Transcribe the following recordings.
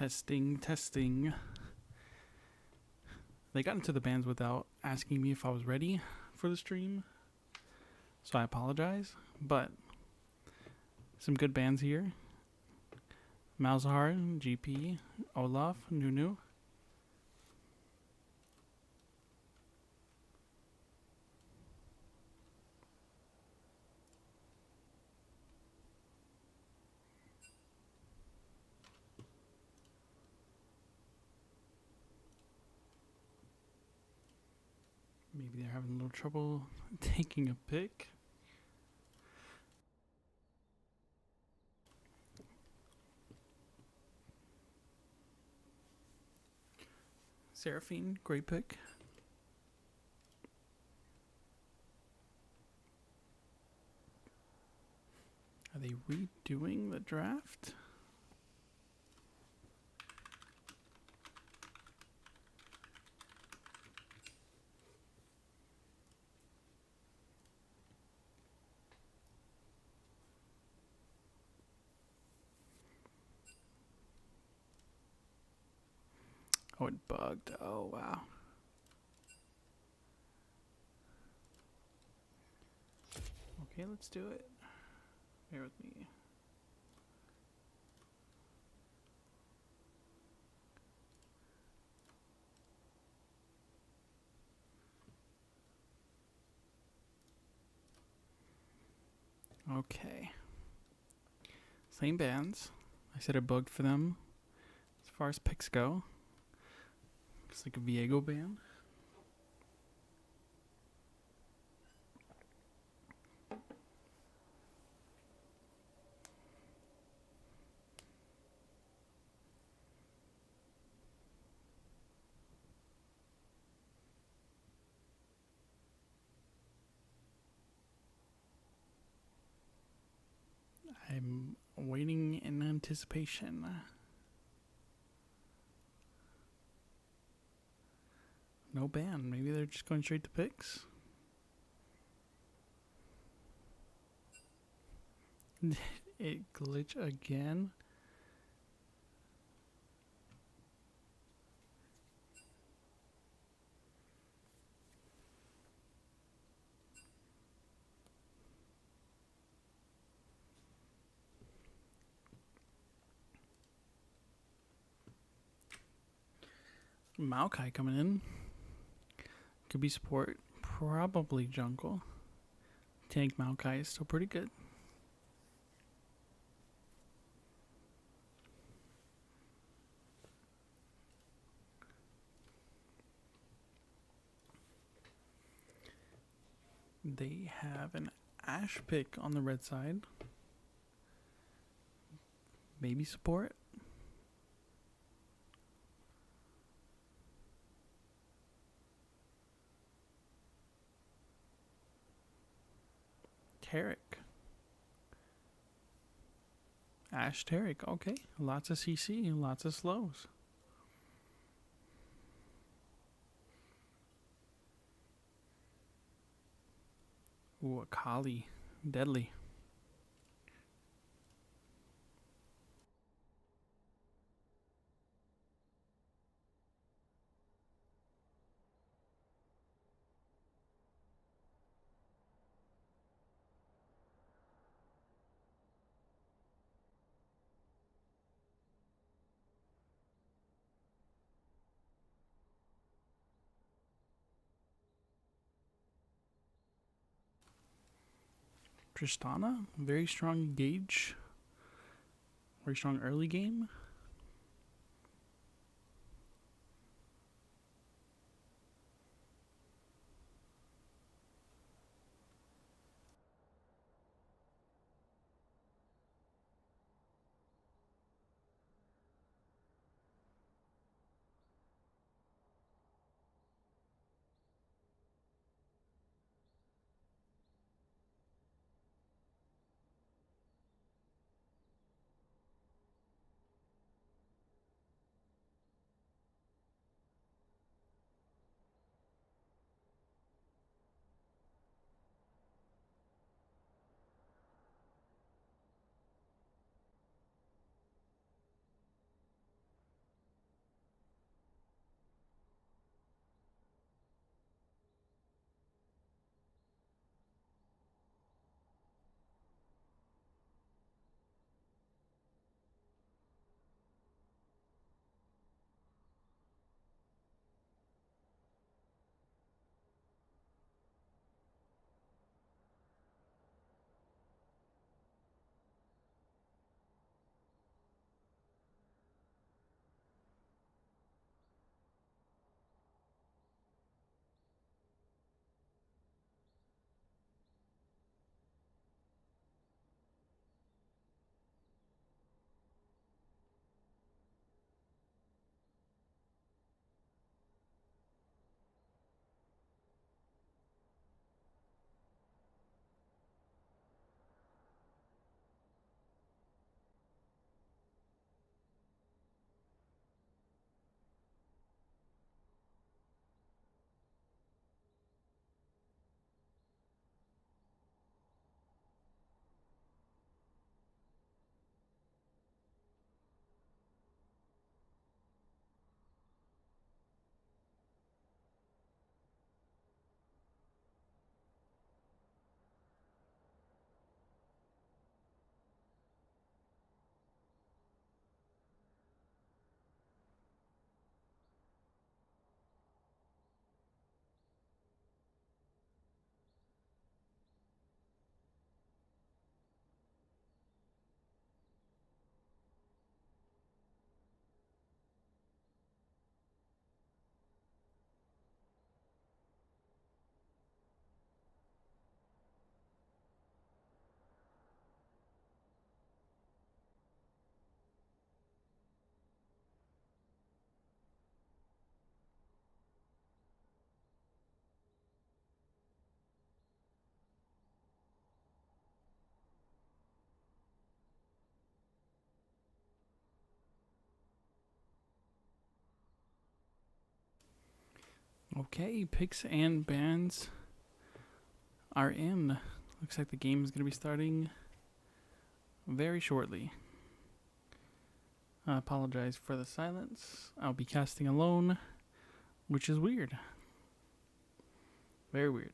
Testing, testing. They got into the bands without asking me if I was ready for the stream, so I apologize. But some good bands here. Malzahar, GP, Olaf, Nunu. Maybe they're having a little trouble taking a pick. Seraphine, great pick. Are they redoing the draft? Oh, it bugged. Oh, wow. Okay, let's do it. Bear with me. Okay. Same bands. I said it bugged for them as far as picks go. Looks like a Viego band. I'm waiting in anticipation. No ban. Maybe they're just going straight to picks. It glitch again. Maokai coming in. Could be support. Probably jungle. Tank Maokai is still pretty good. They have an Ash pick on the red side. Maybe support. Tarek. Ash Tarek. Okay. Lots of CC, lots of slows. Ooh, Akali. Deadly. Tristana. Very strong gauge. Very strong early game. Okay, picks and bans are in. Looks like the game is going to be starting very shortly. I apologize for the silence. I'll be casting alone, which is weird. Very weird.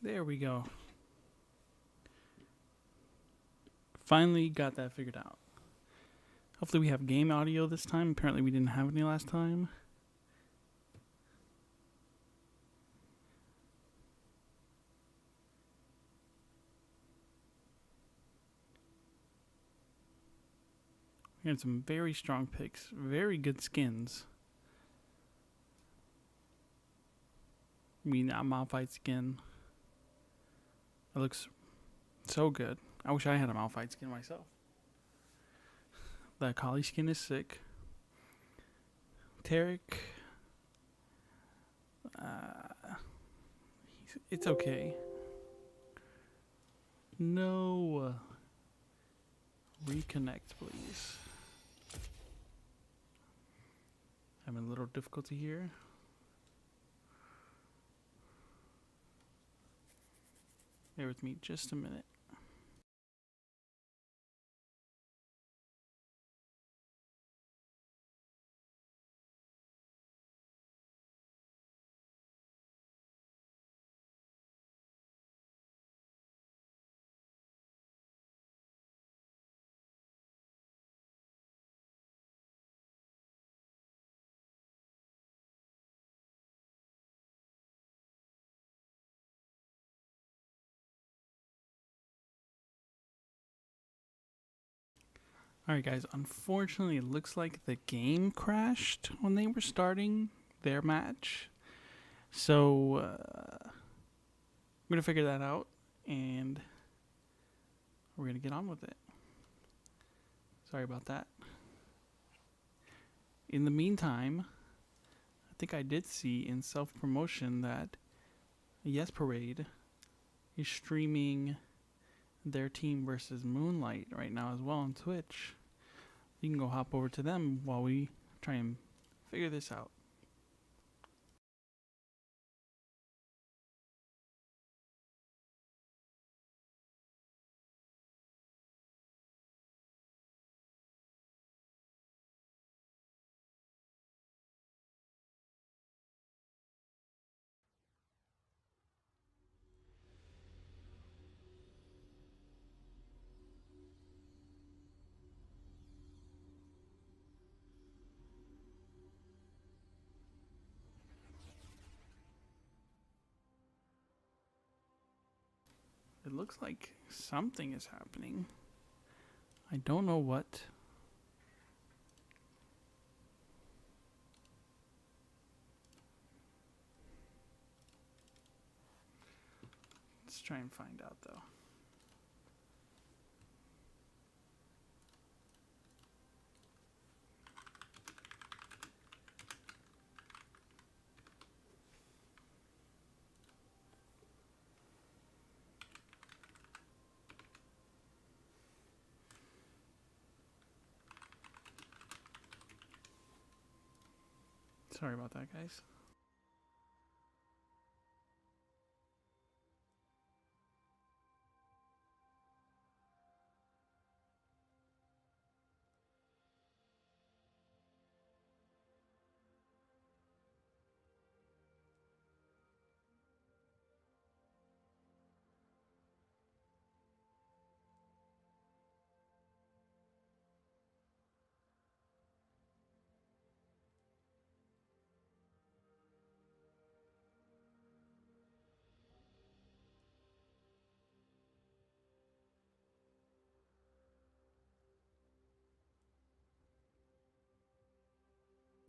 There we go. Finally got that figured out. Hopefully we have game audio this time. Apparently we didn't have any last time. We had some very strong picks. Very good skins. I mean, that Malphite skin. It looks so good. I wish I had a Malphite skin myself. The Kali skin is sick. Tarek. It's okay. No. Reconnect, please. Having a little difficulty here. Bear with me just a minute. Alright guys, unfortunately it looks like the game crashed when they were starting their match. So, I'm going to figure that out and we're going to get on with it. Sorry about that. In the meantime, I think I did see in self-promotion that Yes Parade is streaming their team versus Moonlight right now as well on Twitch. You can go hop over to them while we try and figure this out. It looks like something is happening. I don't know what. Let's try and find out though. Sorry about that, guys.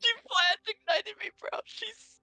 She flat ignited me, bro. She's.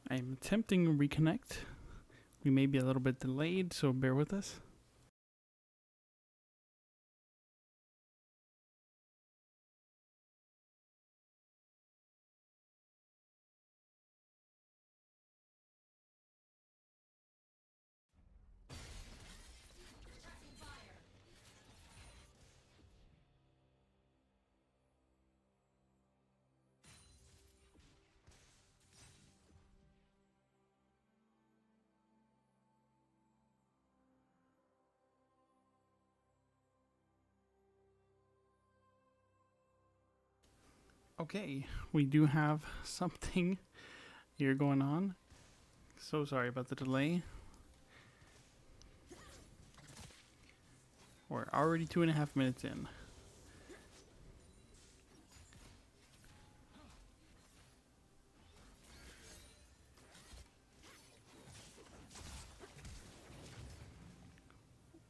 I am attempting to reconnect. We may be a little bit delayed, so bear with us. Okay, we do have something here going on. So sorry about the delay. We're already 2.5 minutes in.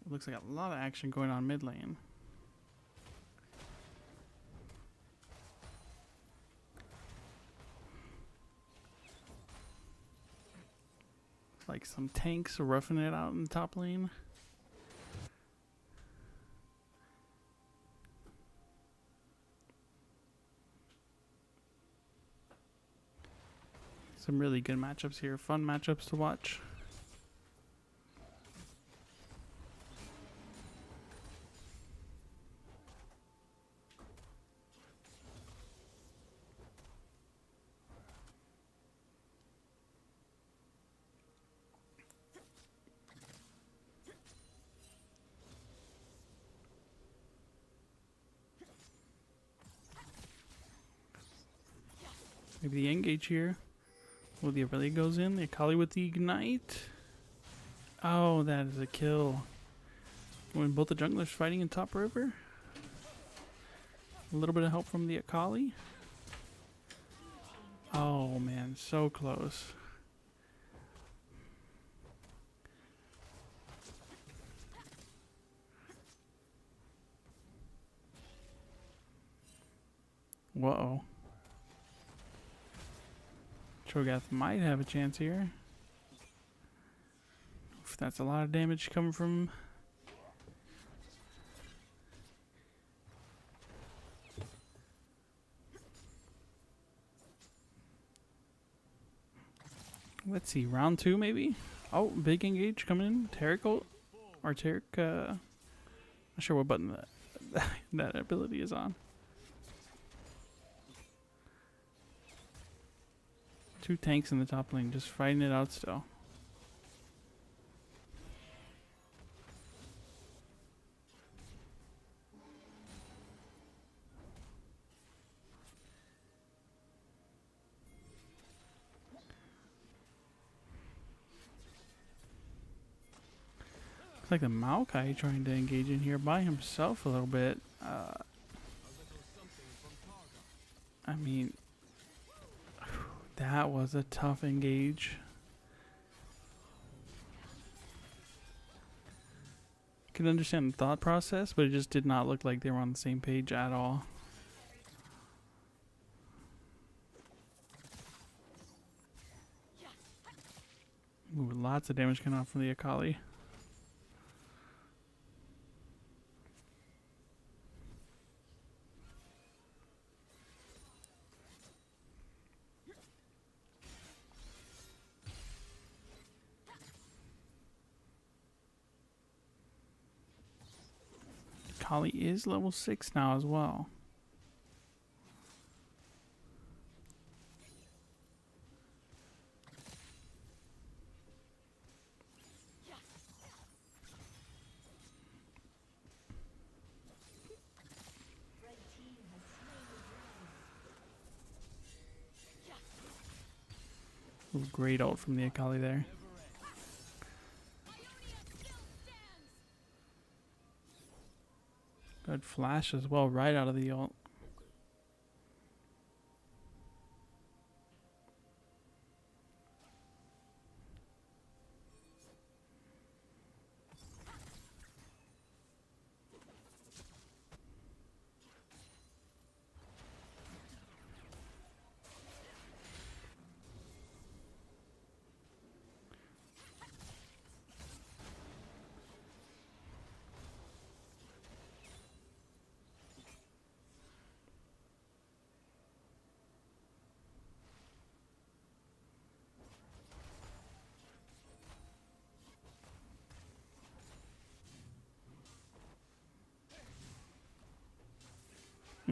Looks like a lot of action going on mid lane. Like some tanks roughing it out in the top lane. Some really good matchups here. Fun matchups to watch. Maybe the engage here. Well, the ability goes in. The Akali with the ignite. Oh, that is a kill. When both the junglers fighting in top river. A little bit of help from the Akali. Oh man, so close. Whoa. Cho'Gath might have a chance here. Oof, that's a lot of damage coming from... Let's see, round 2 maybe? Oh, big engage coming in. Taric ult? Or Taric, not sure what button that ability is on. 2 tanks in the top lane, just fighting it out still. Looks like the Maokai trying to engage in here by himself a little bit. I mean, that was a tough engage. Can understand the thought process, but it just did not look like they were on the same page at all. Ooh, lots of damage coming off from the Akali. Akali is level 6 now as well. Ooh, great ult from the Akali there. Good flash as well, right out of the ult.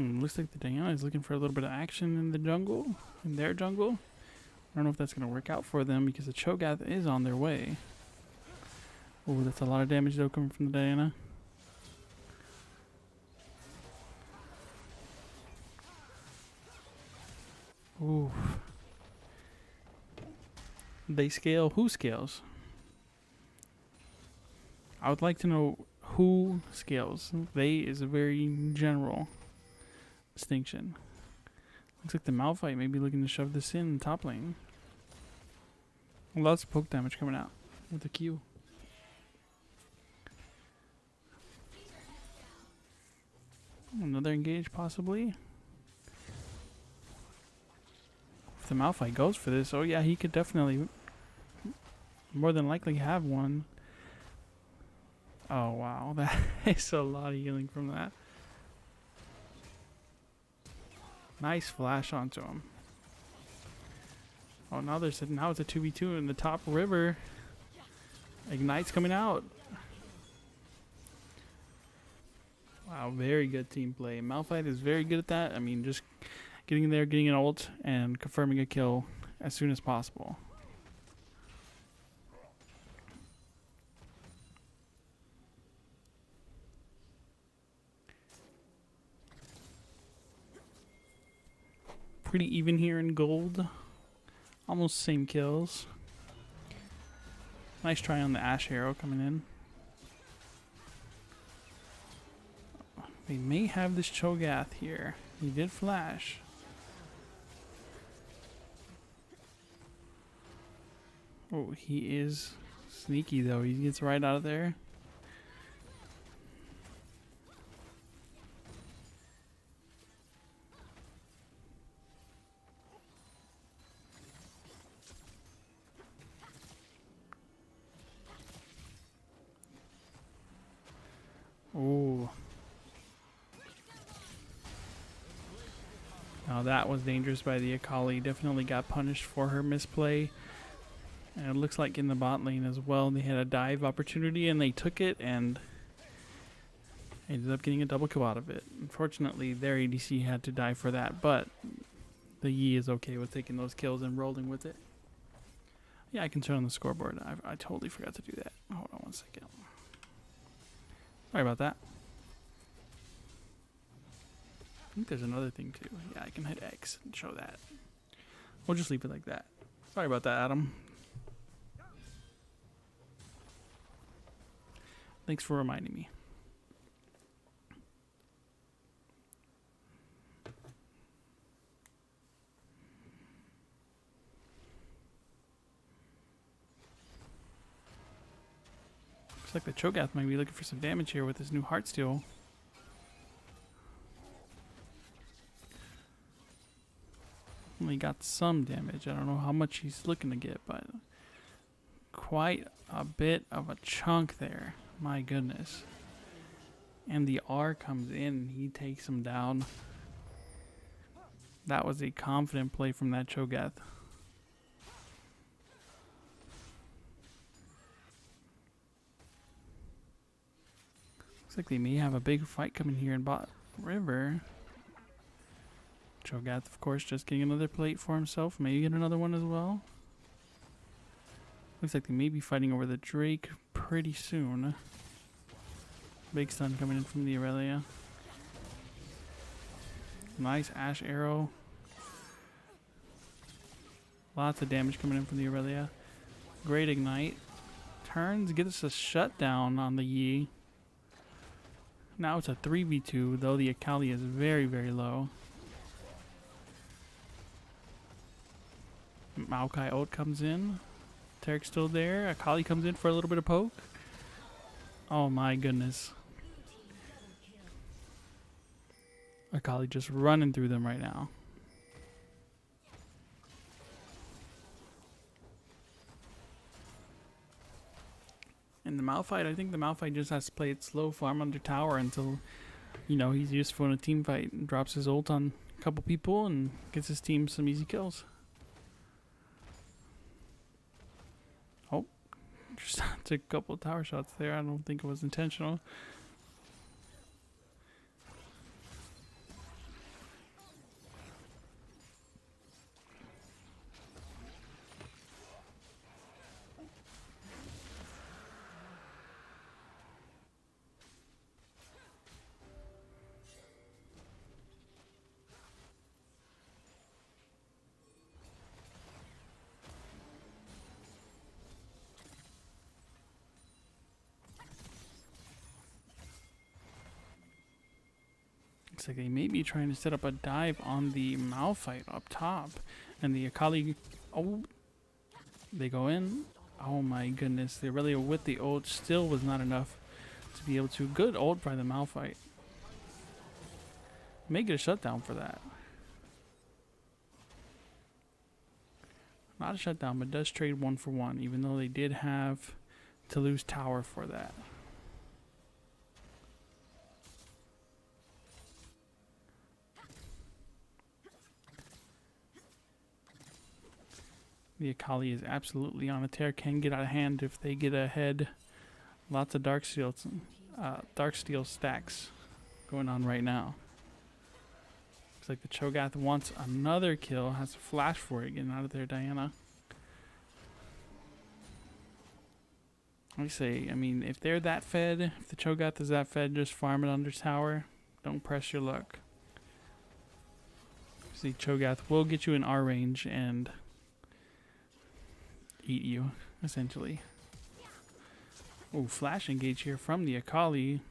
Looks like the Diana is looking for a little bit of action in the jungle, in their jungle. I don't know if that's going to work out for them because the Cho'Gath is on their way. Oh, that's a lot of damage though coming from the Diana. Ooh. They scale. Who scales? I would like to know who scales. They is a very general distinction. Looks like the Malphite may be looking to shove this in top lane. Lots of poke damage coming out with the Q. Another engage possibly. If the Malphite goes for this, oh yeah, he could definitely more than likely have one. Oh wow, that is a lot of healing from that. Nice flash onto him. Oh, now it's a 2v2 in the top river. Ignite's coming out. Wow, very good team play. Malphite is very good at that. I mean, just getting in there, getting an ult, and confirming a kill as soon as possible. Pretty even here in gold. Almost same kills. Nice try on the Ash Arrow coming in. They may have this Cho'Gath here. He did flash. Oh, he is sneaky though. He gets right out of there. Oh. Now that was dangerous by the Akali. Definitely got punished for her misplay. And it looks like in the bot lane as well, they had a dive opportunity and they took it and ended up getting a double kill out of it. Unfortunately, their ADC had to die for that, but the Yi is okay with taking those kills and rolling with it. Yeah, I can turn on the scoreboard. I totally forgot to do that. Hold on one second. Sorry about that. I think there's another thing too. Yeah, I can hit X and show that. We'll just leave it like that. Sorry about that, Adam. Thanks for reminding me. Looks like the Cho'Gath might be looking for some damage here with his new Heartsteel. Only got some damage. I don't know how much he's looking to get, but quite a bit of a chunk there. My goodness. And the R comes in. He takes him down. That was a confident play from that Cho'Gath. Looks like they may have a big fight coming here in bot river. Cho'Gath, of course, just getting another plate for himself. Maybe get another one as well. Looks like they may be fighting over the Drake pretty soon. Big stun coming in from the Aurelia. Nice Ash Arrow. Lots of damage coming in from the Aurelia. Great Ignite. Turns, gets us a shutdown on the Yi. Now it's a 3v2, though the Akali is very, very low. Maokai ult comes in. Tarek's still there. Akali comes in for a little bit of poke. Oh my goodness. Akali just running through them right now. And the Malphite, I think the Malphite just has to play it slow, farm under tower until, you know, he's useful in a team fight and drops his ult on a couple people and gets his team some easy kills. Oh, just took a couple of tower shots there. I don't think it was intentional. Looks like they may be trying to set up a dive on the Malphite up top. And the Akali... Oh, they go in. Oh my goodness. The Aurelia with the ult still was not enough to be able to... Good ult by the Malphite. May get a shutdown for that. Not a shutdown, but does trade 1 for 1, even though they did have to lose tower for that. The Akali is absolutely on a tear. Can get out of hand if they get ahead. Lots of Darksteel stacks going on right now. Looks like the Cho'Gath wants another kill. Has a flash for it. Getting out of there, Diana. I say, I mean, if they're that fed, if the Cho'Gath is that fed, just farm it under tower. Don't press your luck. See, Cho'Gath will get you in our range and eat you, essentially. Oh, flash engage here from the Akali.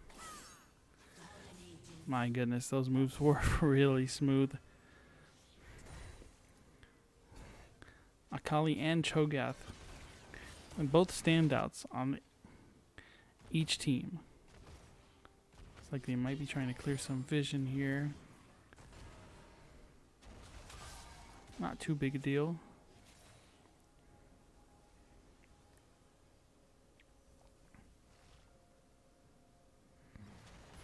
My goodness, those moves were really smooth. Akali and Cho'Gath, and both standouts on each team. Looks like they might be trying to clear some vision here. Not too big a deal.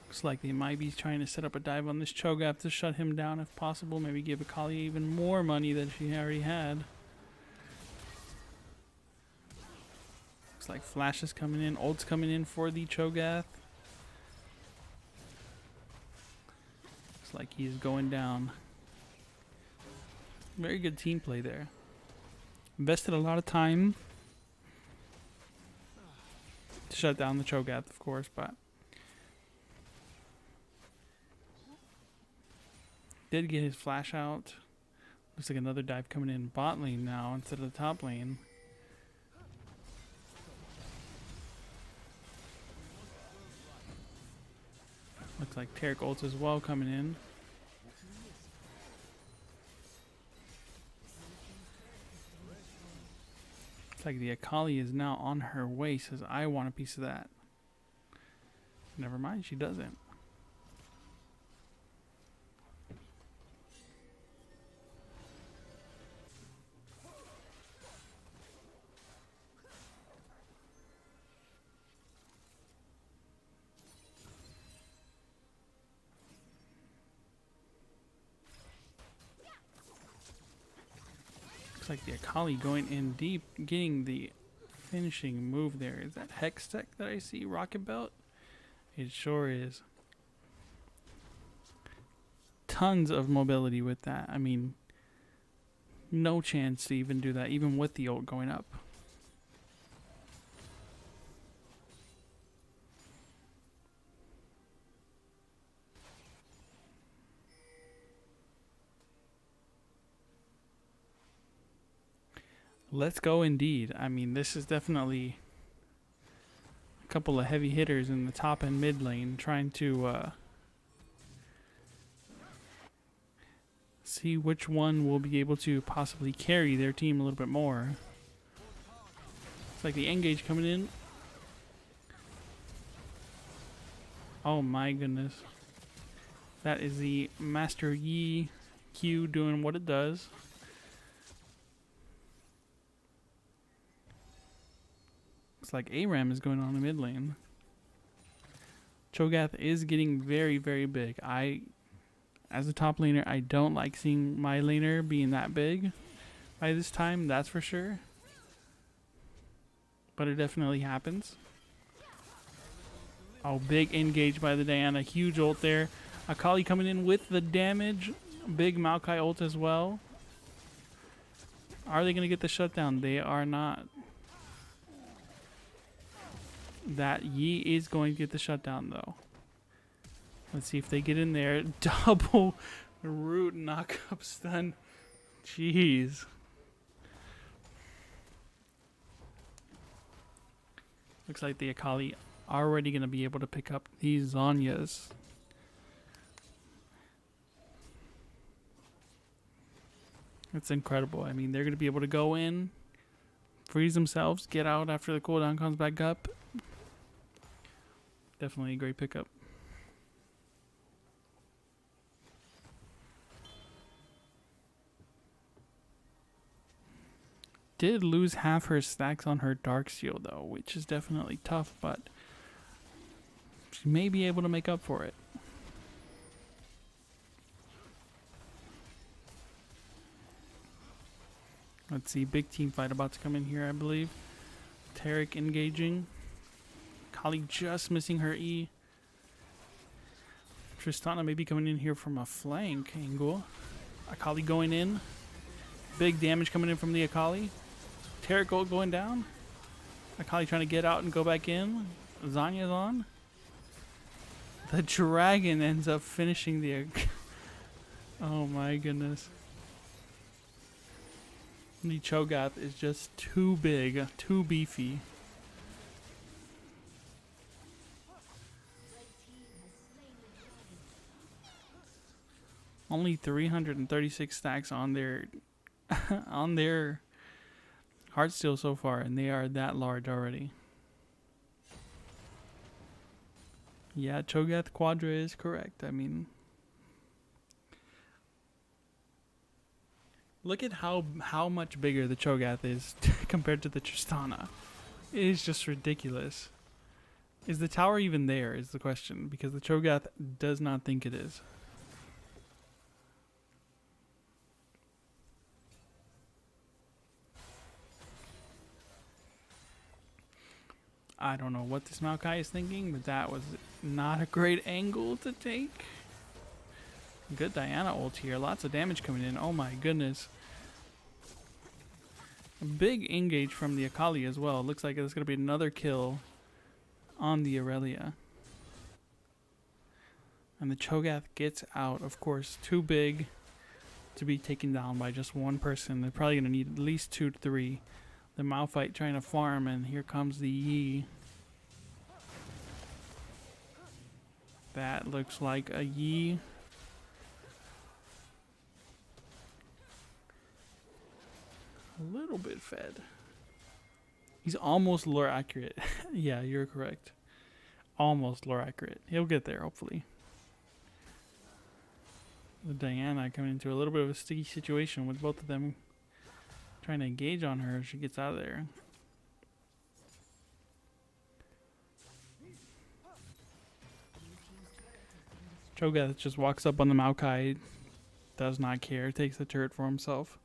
Looks like they might be trying to set up a dive on this Cho'Gath to shut him down if possible. Maybe give Akali even more money than she already had. Looks like flash is coming in. Ult's coming in for the Cho'Gath. Looks like he is going down. Very good team play there. Invested a lot of time to shut down the Cho'Gath, of course, but did get his flash out. Looks like another dive coming in bot lane now instead of the top lane. Looks like Taric ult as well coming in. Looks like the Akali is now on her way. Says, I want a piece of that. Never mind, she doesn't. Like the Akali going in deep, getting the finishing move there. Is that Hex Tech that I see? Rocket Belt? It sure is. Tons of mobility with that. I mean, no chance to even do that, even with the ult going up. Let's go indeed. I mean, this is definitely a couple of heavy hitters in the top and mid lane trying to see which one will be able to possibly carry their team a little bit more. It's like the engage coming in. Oh my goodness. That is the Master Yi Q doing what it does. Looks like ARAM is going on in mid lane. Cho'Gath is getting very, very big. As a top laner, I don't like seeing my laner being that big by this time, that's for sure. But it definitely happens. Oh, big engage by the Diana. Huge ult there. Akali coming in with the damage. Big Maokai ult as well. Are they going to get the shutdown? They are not. That Yi is going to get the shutdown, though. Let's see if they get in there. Double root knock-up stun. Jeez. Looks like the Akali already going to be able to pick up these Zanyas. It's incredible. I mean, they're going to be able to go in, freeze themselves, get out after the cooldown comes back up. Definitely a great pickup. Did lose half her stacks on her Dark Seal, though, which is definitely tough, but she may be able to make up for it. Let's see, big team fight about to come in here, I believe. Tarek engaging. Kali just missing her E. Tristana maybe coming in here from a flank angle. Akali going in. Big damage coming in from the Akali. Tarek going down. Akali trying to get out and go back in. Zanya's on. The dragon ends up finishing the... Oh my goodness. The Cho'Gath is just too big, too beefy. Only 336 stacks on their on their Heartsteel so far, and they are that large already. Yeah, Cho'Gath Quadra is correct. I mean, look at how much bigger the Cho'Gath is compared to the Tristana. It is just ridiculous. Is the tower even there is the question, because the Cho'Gath does not think it is. I don't know what this Maokai is thinking, but that was not a great angle to take. Good Diana ult here. Lots of damage coming in. Oh my goodness. A big engage from the Akali as well. Looks like there's going to be another kill on the Aurelia. And the Cho'Gath gets out. Of course, too big to be taken down by just one person. They're probably going to need at least 2 to 3. The Malphite trying to farm, and here comes the Yi. That looks like a Yi. A little bit fed. He's almost lore accurate. Yeah, you're correct. Almost lore accurate. He'll get there, hopefully. With Diana coming into a little bit of a sticky situation with both of them trying to engage on her if she gets out of there. Cho'Gath just walks up on the Maokai, does not care, takes the turret for himself.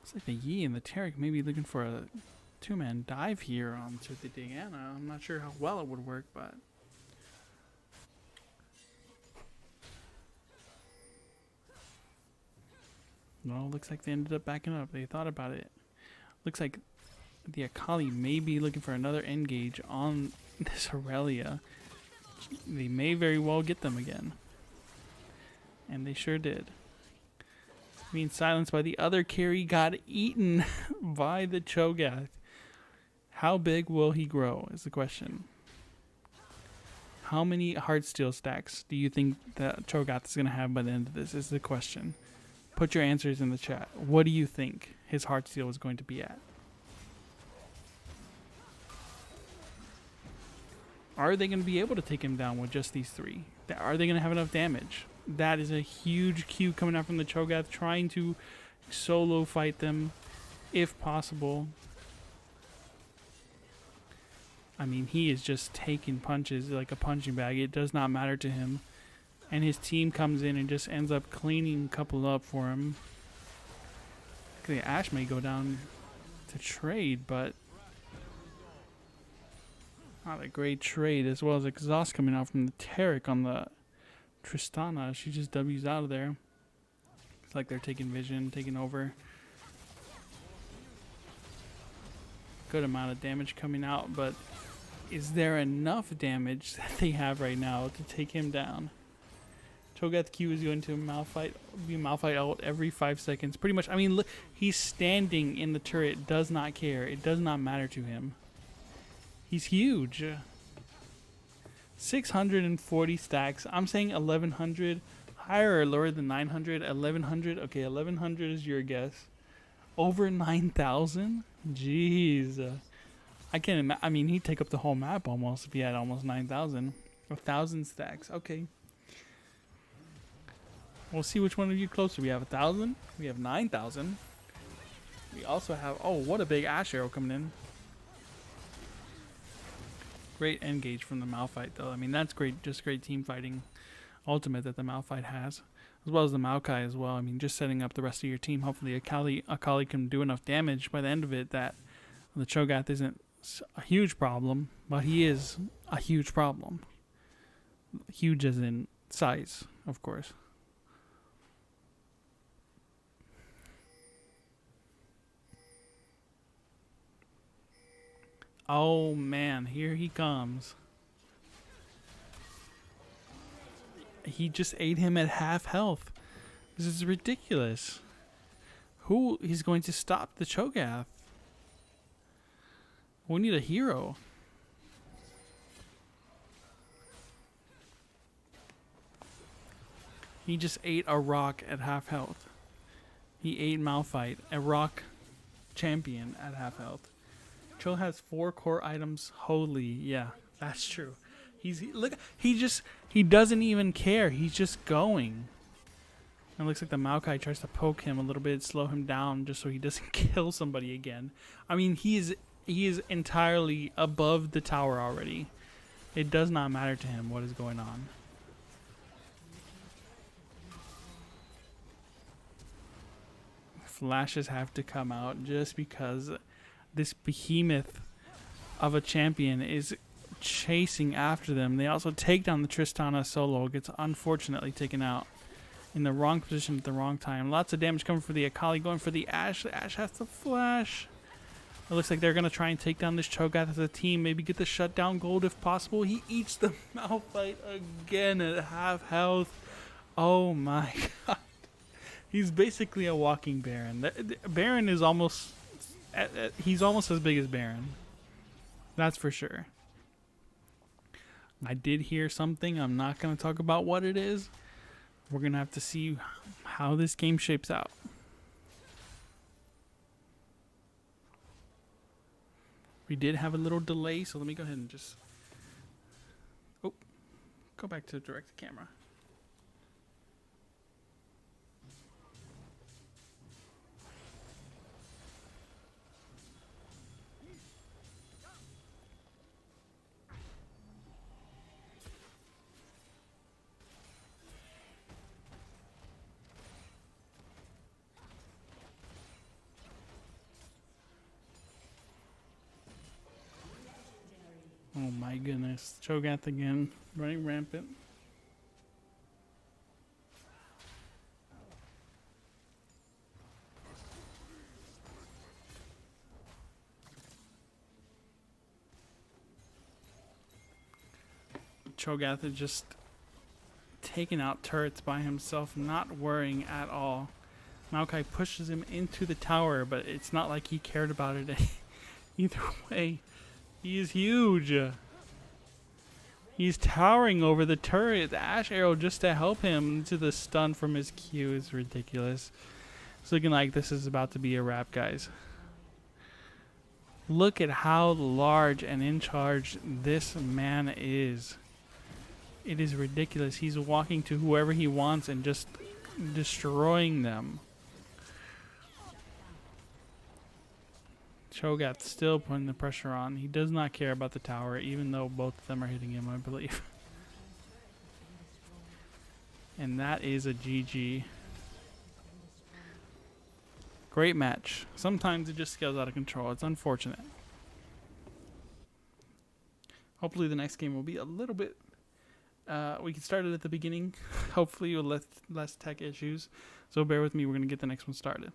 Looks like the Yi and the Tarek may be looking for a 2-man dive here onto the Diana. I'm not sure how well it would work, but... No, looks like they ended up backing up. They thought about it. Looks like the Akali may be looking for another engage on this Aurelia. They may very well get them again. And they sure did. Being silenced by the other carry, got eaten by the Cho'Gath. How big will he grow is the question. How many Heartsteel stacks do you think that Cho'Gath is going to have by the end of this is the question. Put your answers in the chat. What do you think his Heartsteel is going to be at? Are they going to be able to take him down with just these 3? Are they going to have enough damage? That is a huge Q coming out from the Cho'Gath, trying to solo fight them if possible. I mean, he is just taking punches like a punching bag. It does not matter to him. And his team comes in and just ends up cleaning a couple up for him. The Ashe may go down to trade, but not a great trade, as well as exhaust coming out from the Tarek on the Tristana. She just W's out of there. It's like they're taking vision, taking over. Good amount of damage coming out, but is there enough damage that they have right now to take him down? Cho'Gath Q is going to be Malphite out every 5 seconds. Pretty much, I mean, look, he's standing in the turret, does not care. It does not matter to him. He's huge. 640 stacks. I'm saying 1100 Higher or lower than 900? 1100? Okay, 1100 is your guess. Over 9,000? Jeez. I can't imagine. I mean, he'd take up the whole map almost if he had almost 9,000. 1,000 stacks. Okay. We'll see which one of you closer. We have 1,000. We have 9,000. We also have. Oh, what a big Ash Arrow coming in. Great engage from the Malphite, though. I mean, that's great. Just great team fighting ultimate that the Malphite has, as well as the Maokai as well. I mean, just setting up the rest of your team. Hopefully, Akali can do enough damage by the end of it that the Cho'Gath isn't a huge problem, but he is a huge problem. Huge as in size, of course. Oh man, here he comes. He just ate him at half health. This is ridiculous. Who is going to stop the Cho'Gath? We need a hero. He just ate a rock at half health. He ate Malphite, a rock champion at half health. Cho has 4 core items. Holy, yeah, that's true. He doesn't even care. He's just going. It looks like the Maokai tries to poke him a little bit, slow him down, just so he doesn't kill somebody again. I mean, he is entirely above the tower already. It does not matter to him what is going on. Flashes have to come out just because this behemoth of a champion is chasing after them. They also take down the Tristana solo. Gets unfortunately taken out in the wrong position at the wrong time. Lots of damage coming for the Akali, going for the Ashe. The Ashe has to flash. It looks like they're going to try and take down this Cho'Gath as a team. Maybe get the shutdown gold if possible. He eats the Malphite again at half health. Oh my god. He's basically a walking Baron. The Baron is almost... he's almost as big as Baron. That's for sure. I did hear something. I'm not going to talk about what it is. We're going to have to see how this game shapes out. We did have a little delay, so let me go ahead and just... Oh, go back to direct the camera. Oh my goodness. Cho'Gath again, running rampant. Cho'Gath is just taking out turrets by himself, not worrying at all. Maokai pushes him into the tower, but it's not like he cared about it either way. He is huge. He's towering over the turret. The Ash Arrow just to help him into the stun from his Q is ridiculous. It's looking like this is about to be a wrap, guys. Look at how large and in charge this man is. It is ridiculous. He's walking to whoever he wants and just destroying them. Cho'Gath still putting the pressure on. He does not care about the tower, even though both of them are hitting him, I believe. And that is a GG. Great match. Sometimes it just goes out of control. It's unfortunate. Hopefully the next game will be a little bit... we can start it at the beginning. Hopefully with less tech issues. So bear with me. We're going to get the next one started.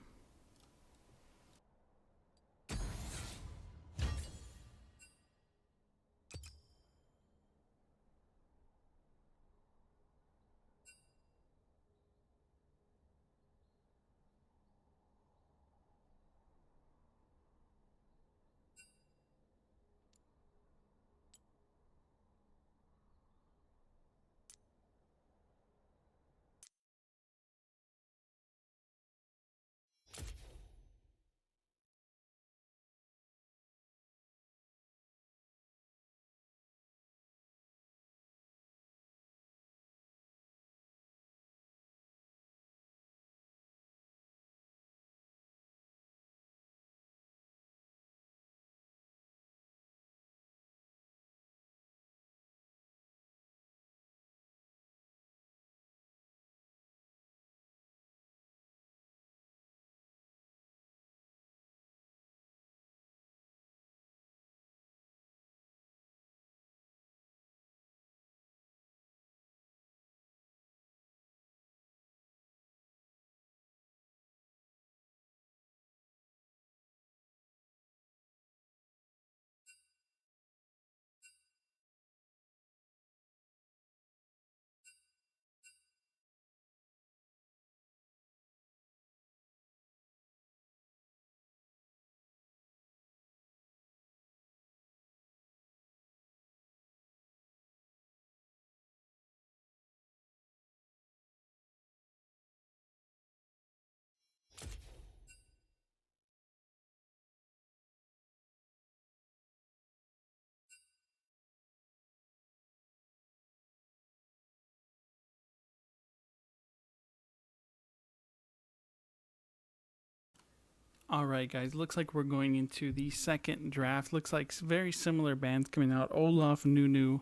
All right, guys. Looks like we're going into the second draft. Looks like very similar bands coming out. Olaf, Nunu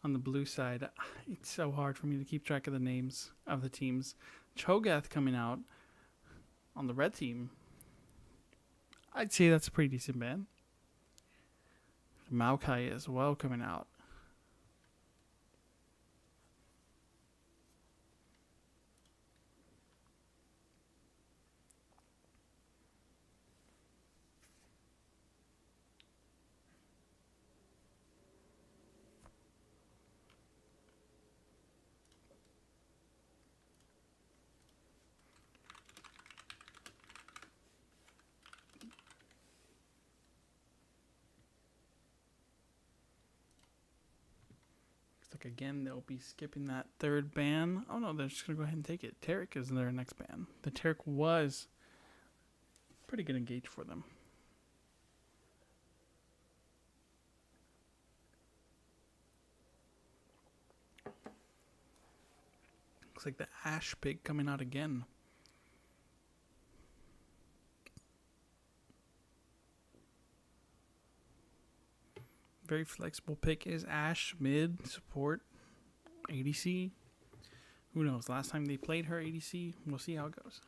on the blue side. It's so hard for me to keep track of the names of the teams. Cho'Gath coming out on the red team. I'd say that's a pretty decent band. Maokai as well coming out. Looks like again they'll be skipping that third band. Oh no, they're just gonna go ahead and take it. Tarek is their next band. The Tarek was pretty good engage for them. Looks like the Ash pick coming out again. Very flexible pick is Ash, mid, support, ADC. Who knows? Last time they played her ADC, we'll see how it goes.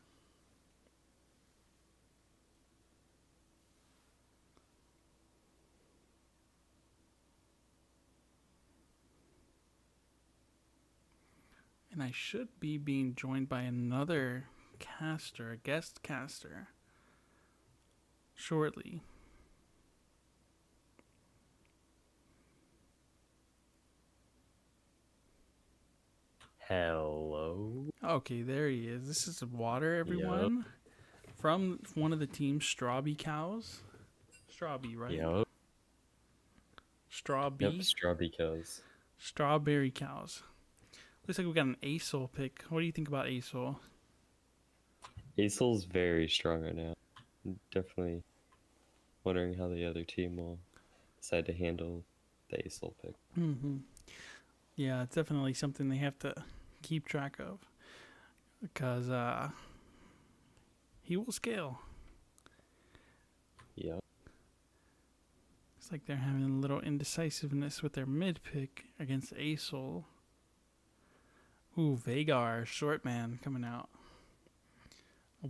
And I should be being joined by another caster, a guest caster, shortly. Hello. Okay, there he is. This is Water, everyone. From one of the teams, Strawby Cows. Strawby, right? Yep. Strawby. Yep. Strawberry cows. Strawberry Cows. Looks like we got an ASOL pick. What do you think about ASOL? Acel's very strong right now. I'm definitely wondering how the other team will decide to handle the Acel pick. Mm-hmm. Yeah, it's definitely something they have to keep track of. Because he will scale. Yep. It's like they're having a little indecisiveness with their mid pick against ASOL. Ooh, Vagar, short man coming out.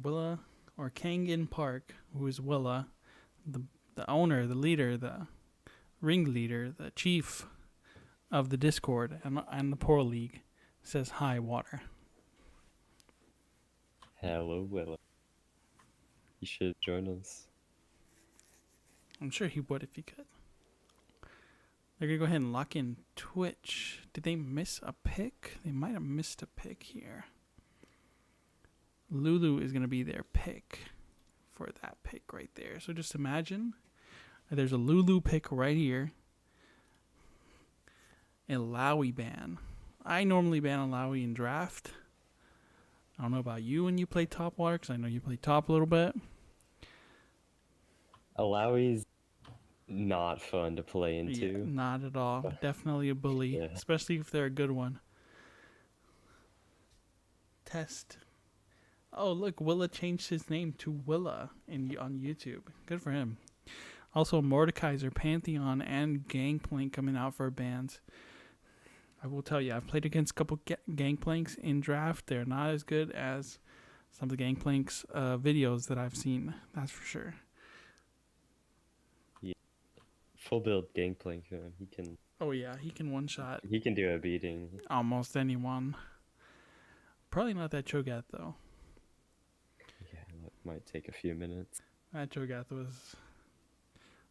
Willa or Kangen Park, who is Willa, the owner, the leader, the ringleader, the chief of the Discord and the Poro League, says hi, Water. Hello, Willa. You should join us. I'm sure he would if he could. They're going to go ahead and lock in Twitch. Did they miss a pick? They might have missed a pick here. Lulu is going to be their pick for that pick right there. So just imagine there's a Lulu pick right here. A Lowy ban. I normally ban a Lowy in draft. I don't know about you when you play top water, because I know you play top a little bit. Alawi's not fun to play into. Yeah, not at all. Definitely a bully, Yeah. especially if they're a good one. Test. Oh, look, Willa changed his name to Willa on YouTube. Good for him. Also, Mordekaiser, Pantheon, and Gangplank coming out for bans. I will tell you, I've played against a couple Gangplanks in draft. They're not as good as some of the Gangplank's videos that I've seen. That's for sure. Full build Gangplank, he can. Oh yeah, he can one shot He can do a beating. almost anyone. Probably not that Cho'Gath though. Yeah, that might take a few minutes. That Cho'Gath was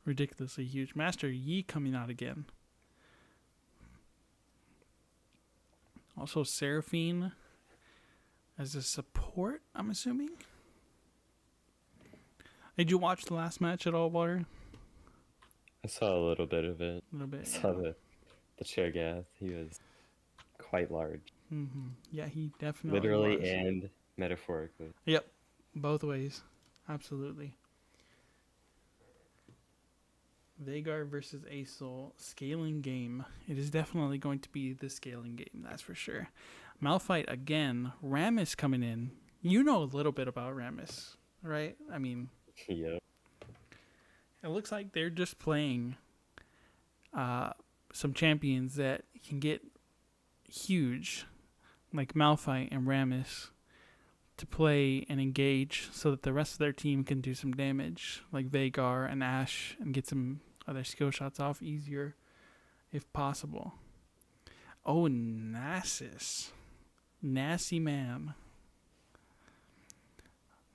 ridiculously huge. Master Yi coming out again. Also Seraphine as a support, I'm assuming. Did you watch the last match at all, Water? I saw a little bit of it. A little I bit. saw the Cho'Gath. He was quite large. Mm-hmm. Yeah, he definitely Literally was. and metaphorically. Yep, both ways. Absolutely. Vagar versus Acel, scaling game. It is definitely going to be the scaling game, that's for sure. Malphite again. Rammus coming in. You know a little bit about Rammus, right? I mean, Yep. It looks like they're just playing some champions that can get huge, like Malphite and Rammus, to play and engage so that the rest of their team can do some damage, like Vagar and Ashe, and get some other skill shots off easier if possible. Oh, Nasus. Nasty man.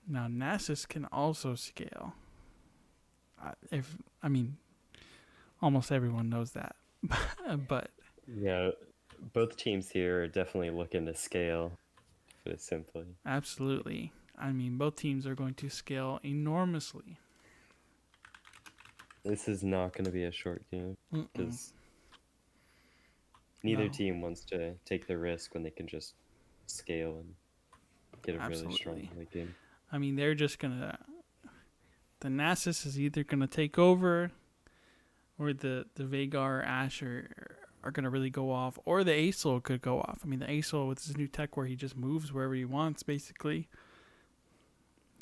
Now, Nasus can also scale. Almost everyone knows that. But Yeah, both teams here are definitely looking to scale, to put it simply. absolutely. Both teams are going to scale enormously. This is not going to be a short game Mm-mm. because neither No. team wants to take the risk when they can just scale and get a really strong Absolutely. late game. They're just gonna. The Nasus is either gonna take over, or the Vagar Ashe are gonna really go off, or the Acel could go off. The Acel with his new tech where he just moves wherever he wants, basically.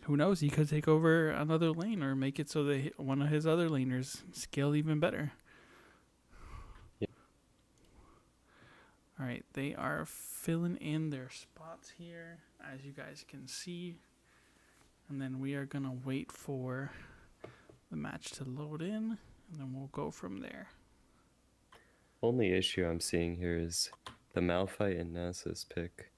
Who knows? He could take over another lane or make it so that one of his other laners scale even better. Yeah. All right, they are filling in their spots here, as you guys can see. And then we are going to wait for the match to load in, and then we'll go from there. Only issue I'm seeing here is the Malphite and Nasus pick.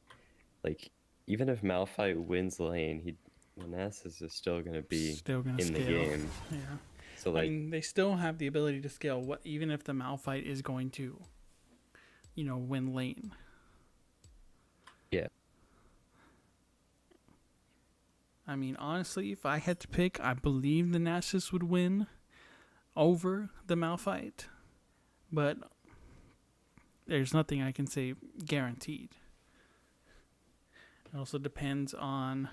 Like, even if Malphite wins lane, Nasus is still going to be Still gonna in the scale. game. Yeah. So, like, They still have the ability to scale, even if the Malphite is going to, win lane. yeah. Honestly, if I had to pick, I believe the Nasus would win over the Malphite. But there's nothing I can say guaranteed. It also depends on,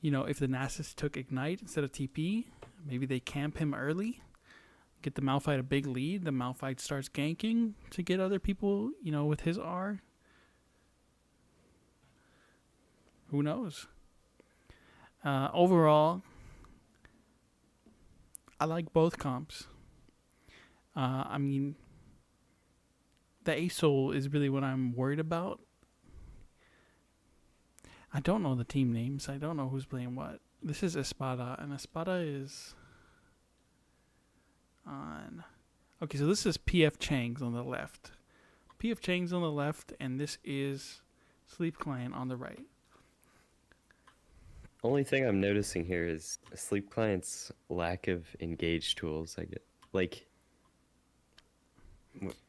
if the Nasus took Ignite instead of TP, maybe they camp him early, get the Malphite a big lead. The Malphite starts ganking to get other people, with his R. Who knows? Overall, I like both comps. The Acel is really what I'm worried about. I don't know the team names. I don't know who's playing what. This is Espada, and Espada is on... Okay, so this is PF Chang's on the left. PF Chang's on the left, and this is Sleep Client on the right. Only thing I'm noticing here is Sleep Client's lack of engage tools. I get like,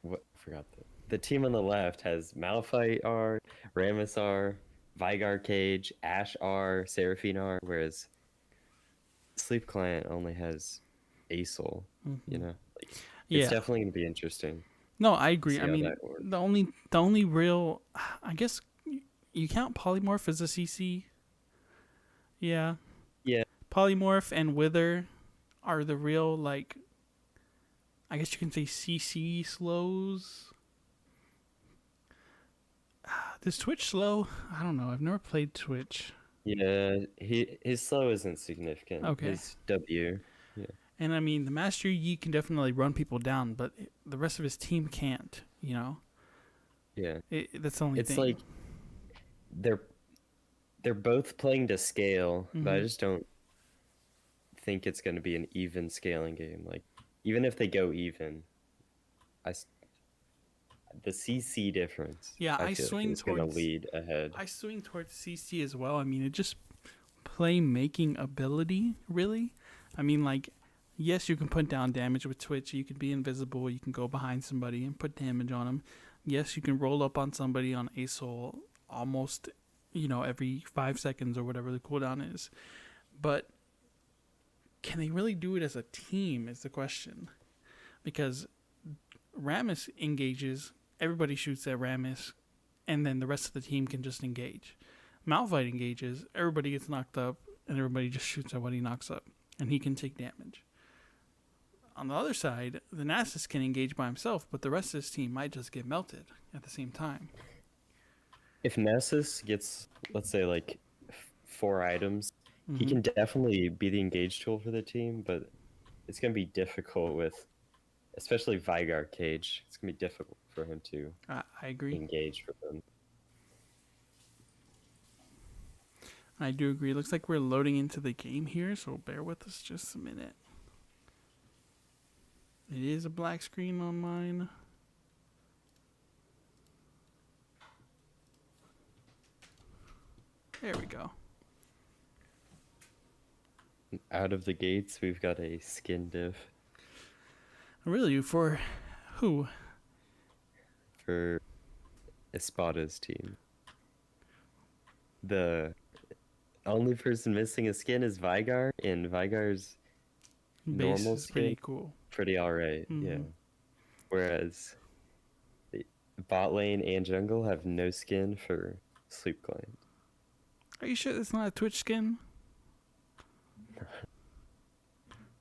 what? I forgot the team on the left has Malphite R, Rammus R, Vigar Cage, Ashe R, Seraphine R, whereas Sleep Client only has Acel. Mm-hmm. It's definitely gonna be interesting. No, I agree. See how that works. The only real, I guess, you count Polymorph as a CC. Yeah. Yeah. Polymorph and Wither are the real, I guess you can say CC slows. Does Twitch slow? I don't know. I've never played Twitch. Yeah, his slow isn't significant. Okay. His W. Yeah. And the Master Yi can definitely run people down, but the rest of his team can't, Yeah. That's the only It's thing. like they're both playing to scale, but I just don't think it's going to be an even scaling game. Like, even if they go even, the CC difference. Yeah, I feel swing is going towards to lead ahead. I swing towards CC as well. It just play-making ability, really. Yes, you can put down damage with Twitch. You can be invisible. You can go behind somebody and put damage on them. Yes, you can roll up on somebody on Acel almost, every 5 seconds or whatever the cooldown is. But can they really do it as a team is the question. Because Rammus engages, everybody shoots at Rammus, and then the rest of the team can just engage. Malphite engages, everybody gets knocked up, and everybody just shoots at what he knocks up, and he can take damage. On the other side, the Nasus can engage by himself, but the rest of his team might just get melted at the same time. If Nasus gets, let's say, 4 items, He can definitely be the engage tool for the team, but it's going to be difficult with, especially Vygar Cage. It's going to be difficult for him to I agree. engage with them. I do agree. Looks like we're loading into the game here, so bear with us just a minute. It is a black screen on mine. There we go. Out of the gates, we've got a skin diff Really? For who? for Espada's team. The only person missing a skin is Vygar, and Vygar's Base normal is skin pretty cool. pretty alright, yeah. Mhm. Whereas the bot lane and jungle have no skin for Sleep Client. Are you sure that's not a Twitch skin?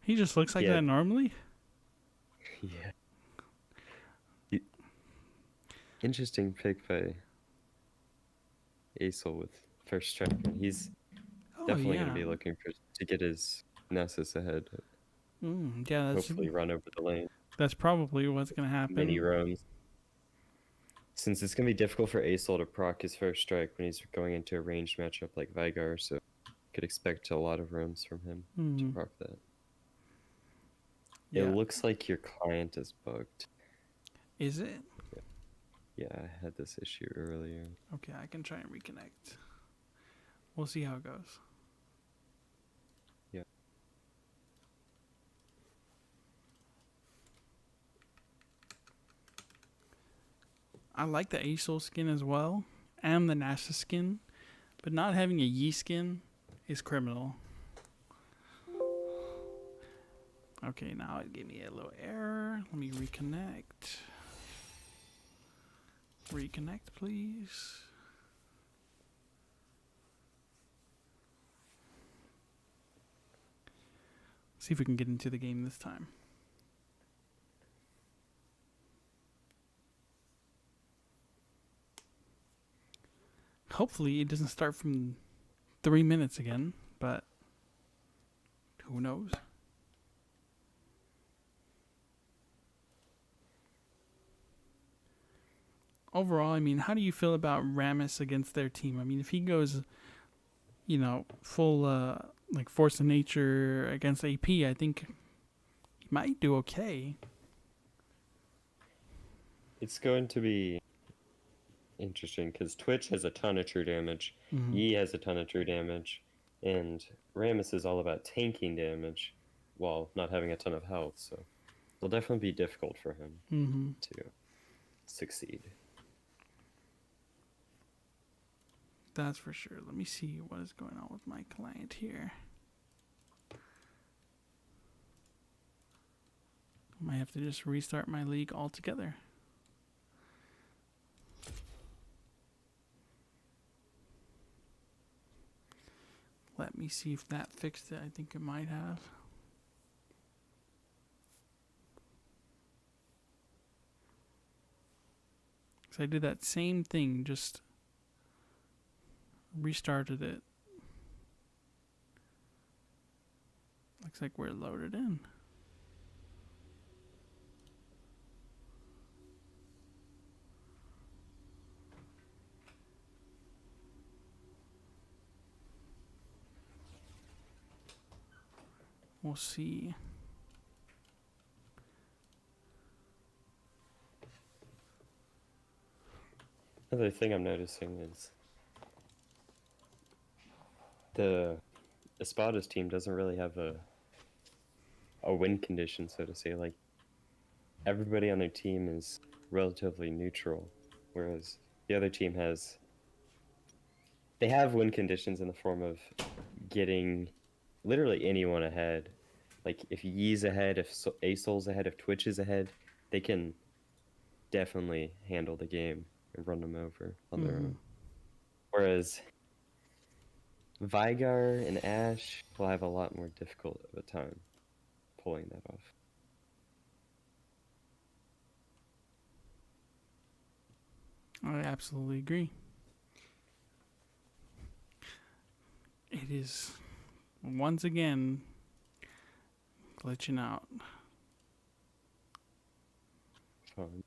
He just looks like Yeah. that normally? Yeah. Interesting pick by Acel with first strike. He's definitely going to be looking to get his Nessus ahead. Yeah, Hopefully run over the lane. that's probably what's going to happen. Mini roams. Since it's going to be difficult for Acel to proc his first strike when he's going into a ranged matchup like Vygar, so could expect a lot of roams from him to proc that. Yeah. It looks like your client is bugged. Is it? Yeah, I had this issue earlier. Okay, I can try and reconnect. We'll see how it goes. Yeah. I like the Acel skin as well, and the NASA skin, but not having a Yi skin is criminal. Okay, now it gave me a little error. Let me reconnect. Reconnect, please. See if we can get into the game this time. Hopefully it doesn't start from 3 minutes again, but who knows? Overall, I mean, how do you feel about Rammus against their team? I mean, if he goes, full like force of nature against AP, I think he might do okay. It's going to be interesting because Twitch has a ton of true damage, Yi has a ton of true damage, and Rammus is all about tanking damage while not having a ton of health, so it'll definitely be difficult for him to succeed. That's for sure. Let me see what is going on with my client here. Might have to just restart my league altogether. Let me see if that fixed it. I think it might have. So I did that same thing, just restarted it. Looks like we're loaded in. We'll see. Another thing I'm noticing is the Espada's team doesn't really have a win condition, so to say. Like, everybody on their team is relatively neutral, whereas the other team they have win conditions in the form of getting literally anyone ahead. Like, if Yi's ahead, if Asol's ahead, if Twitch is ahead, they can definitely handle the game and run them over on their own. Whereas Vygar and Ashe will have a lot more difficult of a time pulling that off. I absolutely agree. It is once again glitching out. Fun.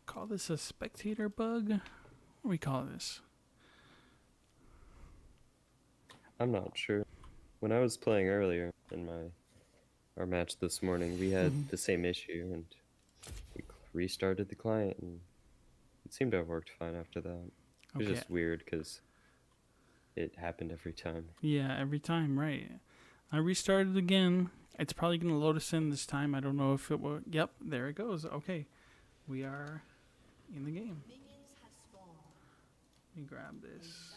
Call this a spectator bug? What do we call this? I'm not sure. When I was playing earlier in our match this morning, we had the same issue, and we restarted the client, and it seemed to have worked fine after that. It was Okay. just weird because it happened every time. Yeah, every time, right. I restarted again. It's probably going to load us in this time. I don't know if it will. Yep, there it goes. Okay. We are in the game. Let me grab this.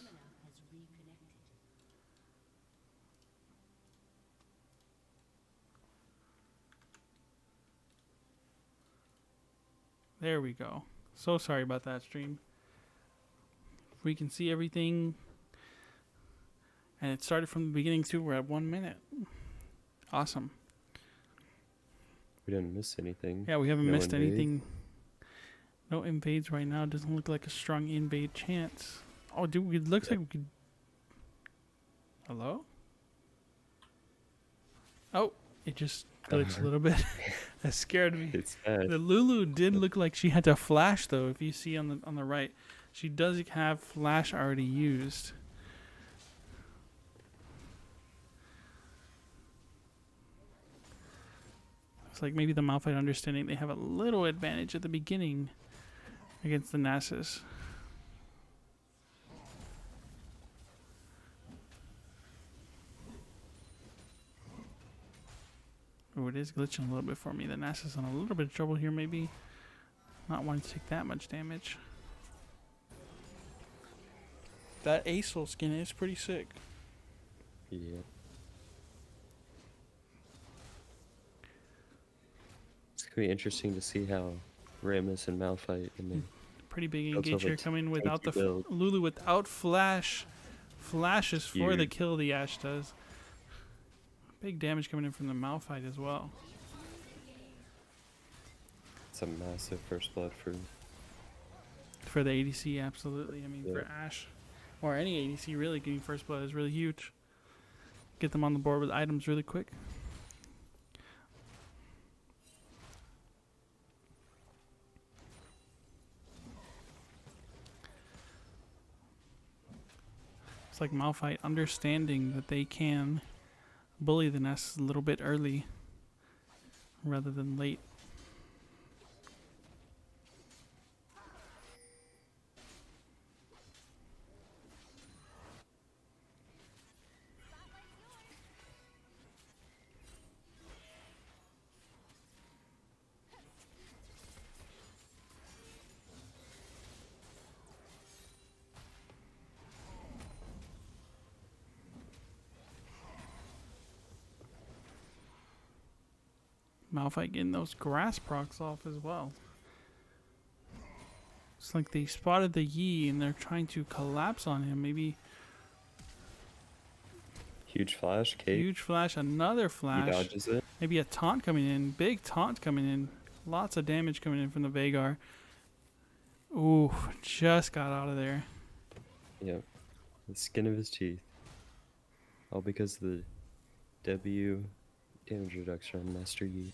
There we go. So sorry about that, stream. We can see everything. And it started from the beginning too. We're at 1 minute. Awesome. We didn't miss anything. Yeah, we haven't No missed invade. anything. No invades right now. Doesn't look like a strong invade chance. Oh, dude, it looks like we could... Hello? Oh, it just glitched a little bit. That scared me. It's bad. The Lulu did look like she had to flash though. If you see on the right, she does have flash already used. It's like maybe the Malphite understanding they have a little advantage at the beginning against the Nasus. Oh, it is glitching a little bit for me. The Nasus in a little bit of trouble here, maybe. Not wanting to take that much damage. That Acel skin is pretty sick. Yeah. It's going to be interesting to see how Rammus and Malphite and the Pretty big Builds engage over here coming without the... tanky build. Lulu without flash. Flashes for the Huge. kill the Ashe does. Big damage coming in from the Malphite as well. It's a massive first blood For the ADC, absolutely. I mean, Yeah. for Ashe, or any ADC, really, getting first blood is really huge. Get them on the board with items really quick. It's like Malphite understanding that they can bully the nest a little bit early rather than late. Malphite getting those grass procs off as well. It's like they spotted the Yi and they're trying to collapse on him. Maybe Huge flash, Kate. huge flash, another He flash. dodges it. Maybe a taunt coming in. Big taunt coming in. Lots of damage coming in from the Veigar. Ooh, just got out of there. Yep. The skin of his teeth. All because of the W damage reduction on Master Yi.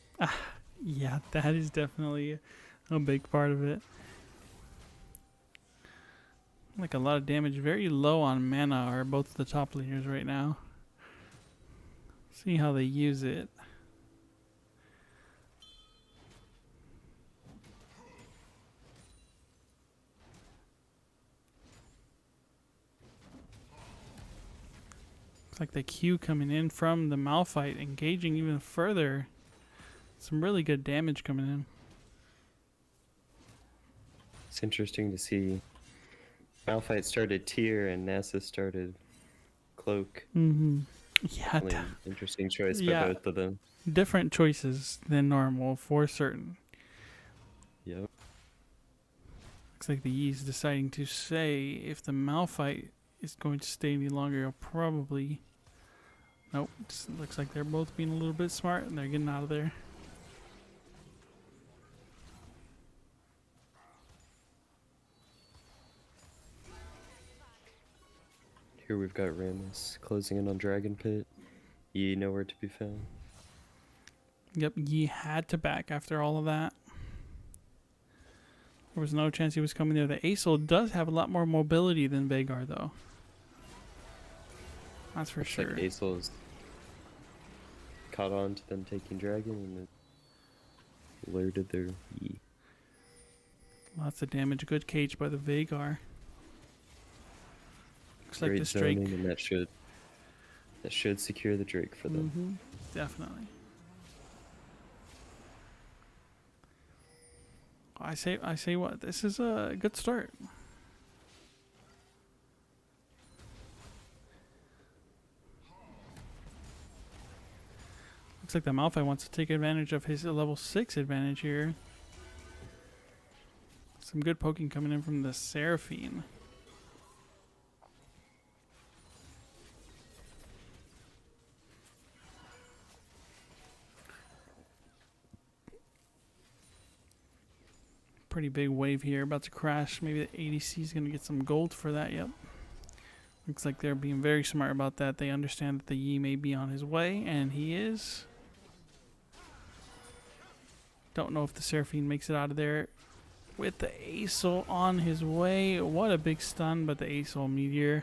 Yeah, that is definitely a big part of it. Like a lot of damage. Very low on mana are both the top leaders right now. See how they use it. It's like the Q coming in from the Malphite, engaging even further. Some really good damage coming in. It's interesting to see Malphite started tier and Nasus started cloak. Mm-hmm. Yeah, Really interesting choice by yeah. both of them. different choices than normal for certain. Yep. Looks like the Yi's deciding to say if the Malphite is going to stay any longer, he'll probably... Nope, just looks like they're both being a little bit smart and they're getting out of there. Here we've got Rammus closing in on Dragon Pit. Yi nowhere to be found. Yep, Yi had to back after all of that. There was no chance he was coming there. The Acel does have a lot more mobility than Vhagar, though. That's for sure. Like Acel's caught on to them taking Dragon and it alerted their Yi. Lots of damage. Good cage by the Vhagar. Looks like Great this Drake. zoning, and that should secure the Drake for them. Definitely. I say what? This is a good start. Looks like the Malphite wants to take advantage of his level 6 advantage here. Some good poking coming in from the Seraphine. Pretty big wave here, about to crash. Maybe the ADC is going to get some gold for that. Yep. Looks like they're being very smart about that. They understand that the Yi may be on his way, and he is. Don't know if the Seraphine makes it out of there with the Acel on his way. What a big stun, but the Acel Meteor.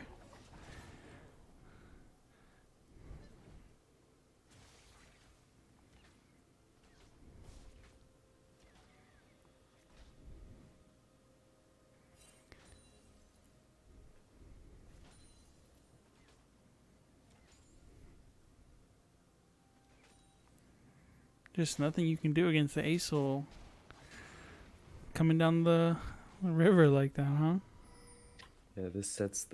Just nothing you can do against the Acel coming down the river like that, huh? Yeah, this gets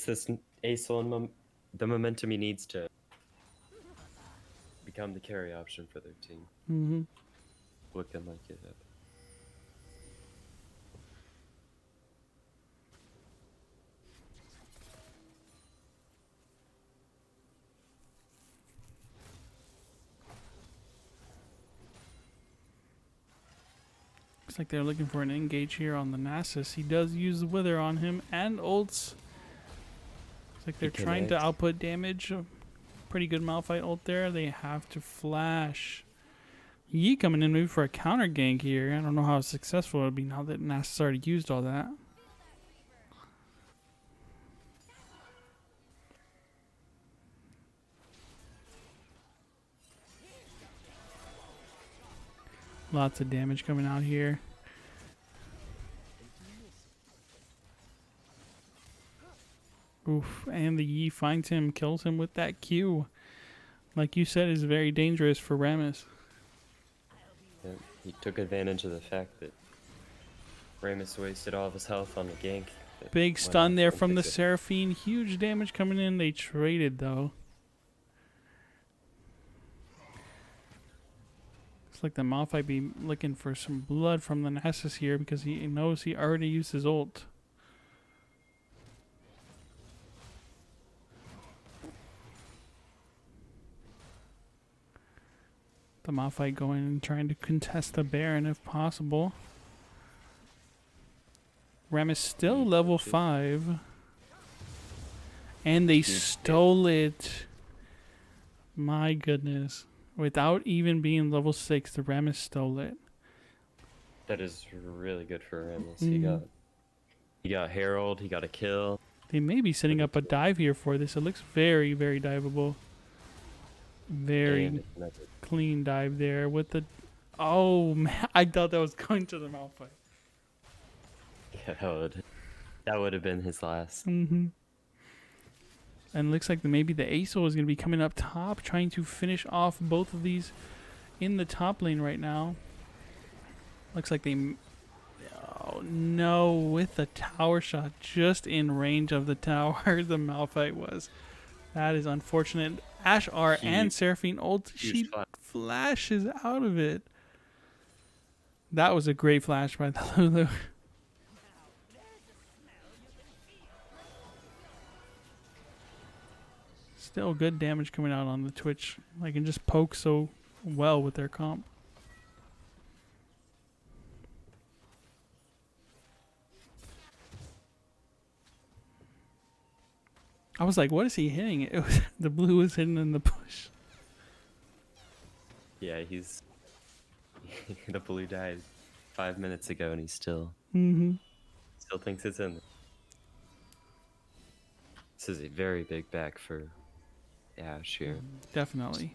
this Acel and the momentum he needs to become the carry option for their team. Mm-hmm. Looking like it. Looks like they're looking for an engage here on the Nasus. He does use the Wither on him and ults. Looks like they're trying to output damage. Pretty good Malphite ult there. They have to flash. Yi coming in maybe for a counter gank here. I don't know how successful it'll be now that Nasus already used all that. Lots of damage coming out here. Oof, and the Yi finds him, kills him with that Q. Like you said, is very dangerous for Rammus. Yeah, he took advantage of the fact that Rammus wasted all of his health on the gank. Big stun there from the Seraphine. Huge damage coming in. They traded, though. Like the Malphite be looking for some blood from the Nasus here because he knows he already used his ult. The Malphite going and trying to contest the Baron if possible. Rammus still level 5. And they stole it. My goodness. Without even being level 6, the Rammus stole it. That is really good for Rammus. He got Herald, he got a kill. They may be setting up a dive here for this. It looks very, very diveable. Very clean dive there with the... Oh, man. I thought that was going to the Malphite. Yeah, that would have been his last. Mm-hmm. And it looks like maybe the Acel is going to be coming up top, trying to finish off both of these in the top lane right now. Looks like they... Oh, no, with the tower shot just in range of the tower, the Malphite was. That is unfortunate. Ashe and Seraphine ult, she flashes out of it. That was a great flash by the Lulu. Still good damage coming out on the Twitch. I can just poke so well with their comp. I was like, what is he hitting? It was, the blue was hidden in the bush. Yeah, he's the blue died 5 minutes ago, and he still thinks it's in there. This is a very big back for Ash here. Definitely.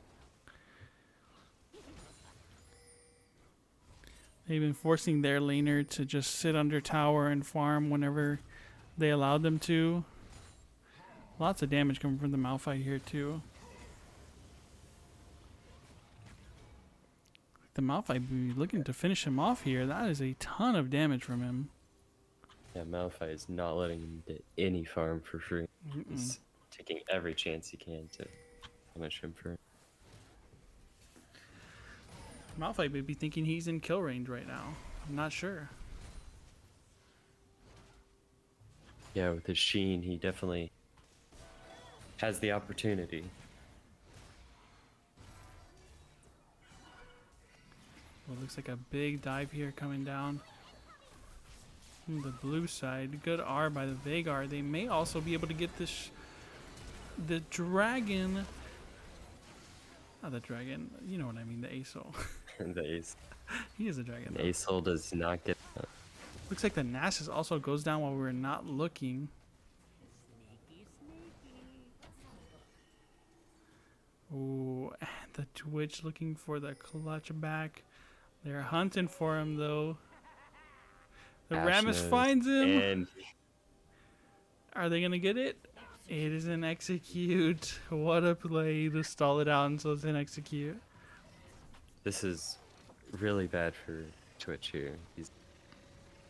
They've been forcing their laner to just sit under tower and farm whenever they allowed them to. Lots of damage coming from the Malphite here too. The Malphite be looking to finish him off here. That is a ton of damage from him. Yeah, Malphite is not letting him get any farm for free. He's taking every chance he can to punish him for it. Malphite may be thinking he's in kill range right now. I'm not sure. Yeah, with his Sheen, he definitely has the opportunity. Well, looks like a big dive here coming down from the blue side. Good R by the Veigar. They may also be able to get this the dragon. Not the dragon. You know what I mean. The Aesol. The Ace. He is a dragon. The Aesol does not get that. Looks like the Nasus also goes down while we're not looking. Ooh, and the Twitch looking for the clutch back. They're hunting for him though. The Rammus finds him. And Are they gonna get it? It is an execute. What a play to stall it out until it's an execute. this is really bad for Twitch here. He's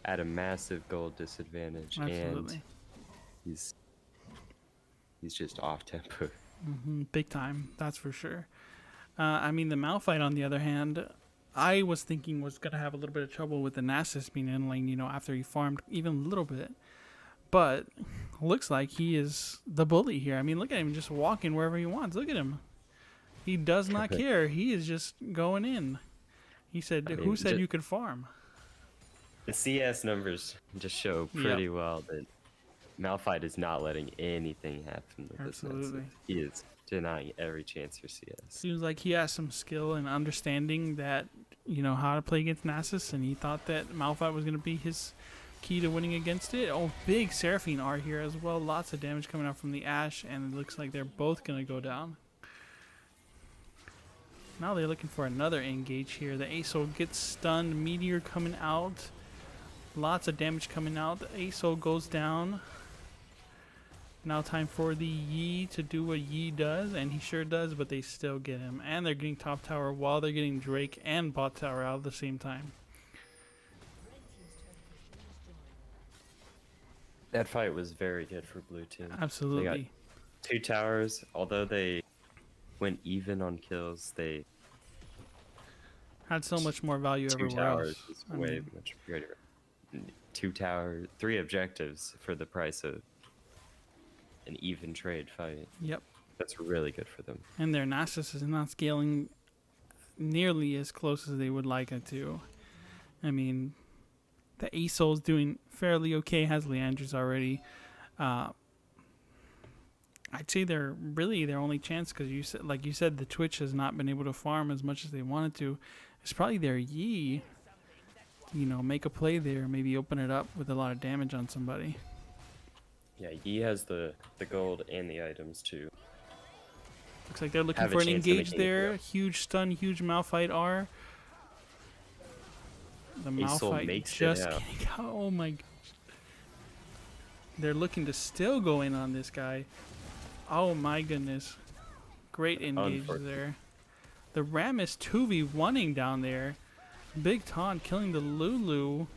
at a massive gold disadvantage, Absolutely. and he's just off tempo. Big time, that's for sure. I mean, the Malphite, on the other hand, I was thinking was going to have a little bit of trouble with the Nasus being in lane, you know, after he farmed even a little bit. But looks like he is the bully here. I mean, look at him just walking wherever he wants. Look at him. He does not care. He is just going in. He said, who said you could farm? The CS numbers just show pretty well that Malphite is not letting anything happen with this Nasus. He is denying every chance for CS. Seems like he has some skill and understanding that, you know, how to play against Nasus, and he thought that Malphite was going to be his key to winning against it. Oh, big Seraphine R here as well. Lots of damage coming out from the Ashe, and it looks like they're both going to go down. Now they're looking for another engage here. The Aesol gets stunned. Meteor coming out. Lots of damage coming out. The Aesol goes down. Now time for the Yi to do what Yi does, and he sure does, but they still get him. And they're getting top tower while they're getting Drake and bot tower out at the same time. That fight was very good for blue team. Absolutely. They got 2 towers. Although they went even on kills, they had so much more value 2 everywhere towers else. is way much greater. 2 towers, 3 objectives for the price of an even trade fight. Yep. That's really good for them. And their Nasus is not scaling nearly as close as they would like it to. I mean, the Aesol's doing fairly okay, has Leandris already. I'd say they're really their only chance, because you said, like you said, the Twitch has not been able to farm as much as they wanted to. It's probably their Yi, you know, make a play there, maybe open it up with a lot of damage on somebody. Yeah, Yi has the gold and the items too. Looks like they're looking for an engage there. Huge stun, huge Malphite R. The Malphite just getting out. Oh my gosh. They're looking to still go in on this guy. Oh my goodness. Great engage there. The Rammus 2v1ing down there. Big taunt killing the Lulu.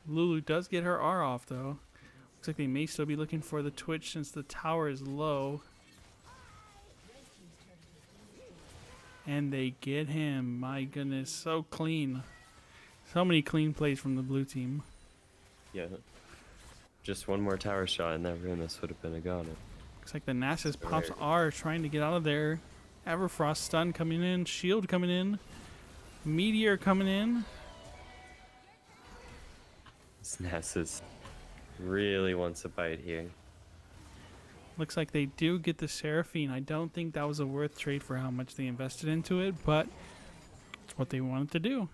Lulu does get her R off though. Looks like they may still be looking for the Twitch since the tower is low. And they get him. My goodness, so clean. So many clean plays from the blue team. Yeah. Just one more tower shot and that Remus would have been a goner. Looks like the Nasus So pops rare. R trying to get out of there. Everfrost stun coming in. Shield coming in. Meteor coming in. This Nasus really wants a bite here. Looks like they do get the Seraphine. I don't think that was a worth trade for how much they invested into it, but it's what they wanted to do.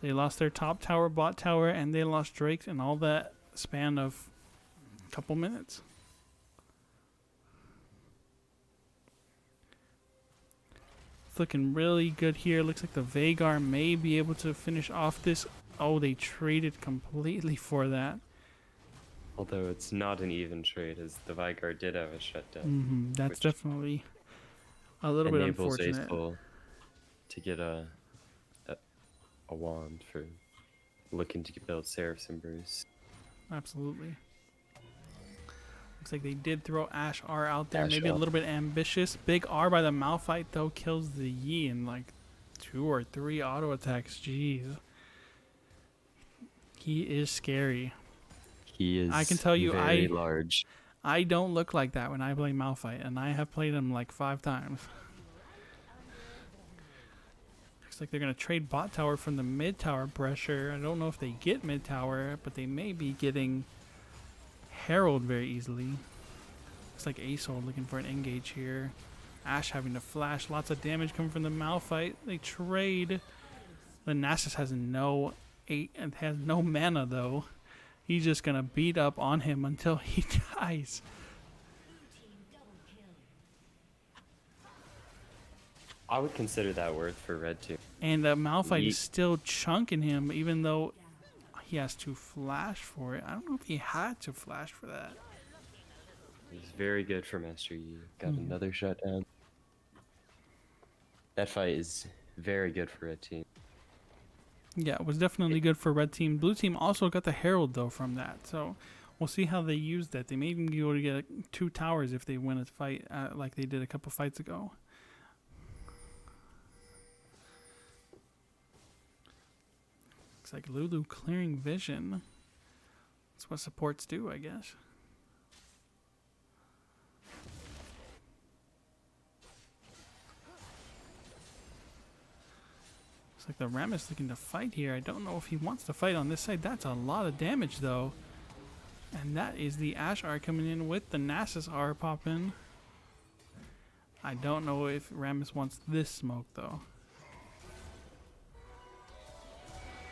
They lost their top tower, bot tower, and they lost Drake in all that span of a couple minutes. It's looking really good here. Looks like the Vhagar may be able to finish off this. Oh, they traded completely for that. Although it's not an even trade, as the Vhagar did have a shutdown. That's which definitely a little bit enables unfortunate. Aceful to get a wand for looking to build Seraphs and Bruce. Absolutely. Looks like they did throw Ash R out there. Ash Maybe a up. little bit ambitious. Big R by the Malphite, though, kills the Yi in like 2 or 3 auto attacks. Jeez. He is scary. He is I can tell you, very large. I don't look like that when I play Malphite, and I have played him like 5 times. Looks like they're going to trade bot tower from the mid tower pressure. I don't know if they get mid tower, but they may be getting Herald very easily. Looks like Asol looking for an engage here. Ash having to flash. Lots of damage coming from the Malphite. They trade. The Nasus has no mana though. He's just gonna beat up on him until he dies. I would consider that worth for red too. And the Malphite Yeet. is still chunking him, even though he has to flash for it. I don't know if he had to flash for that. He's very good for Master Yi. Got another shutdown. That fight is very good for red team. Yeah, it was definitely good for red team. Blue team also got the Herald though from that, so we'll see how they use that. They may even be able to get 2 towers if they win a fight like they did a couple fights ago. Looks like Lulu clearing vision. That's what supports do, I guess. Looks like the Ram is looking to fight here. I don't know if he wants to fight on this side. That's a lot of damage, though. And that is the Ash R coming in with the Nasus R popping. I don't know if Rammus wants this smoke, though.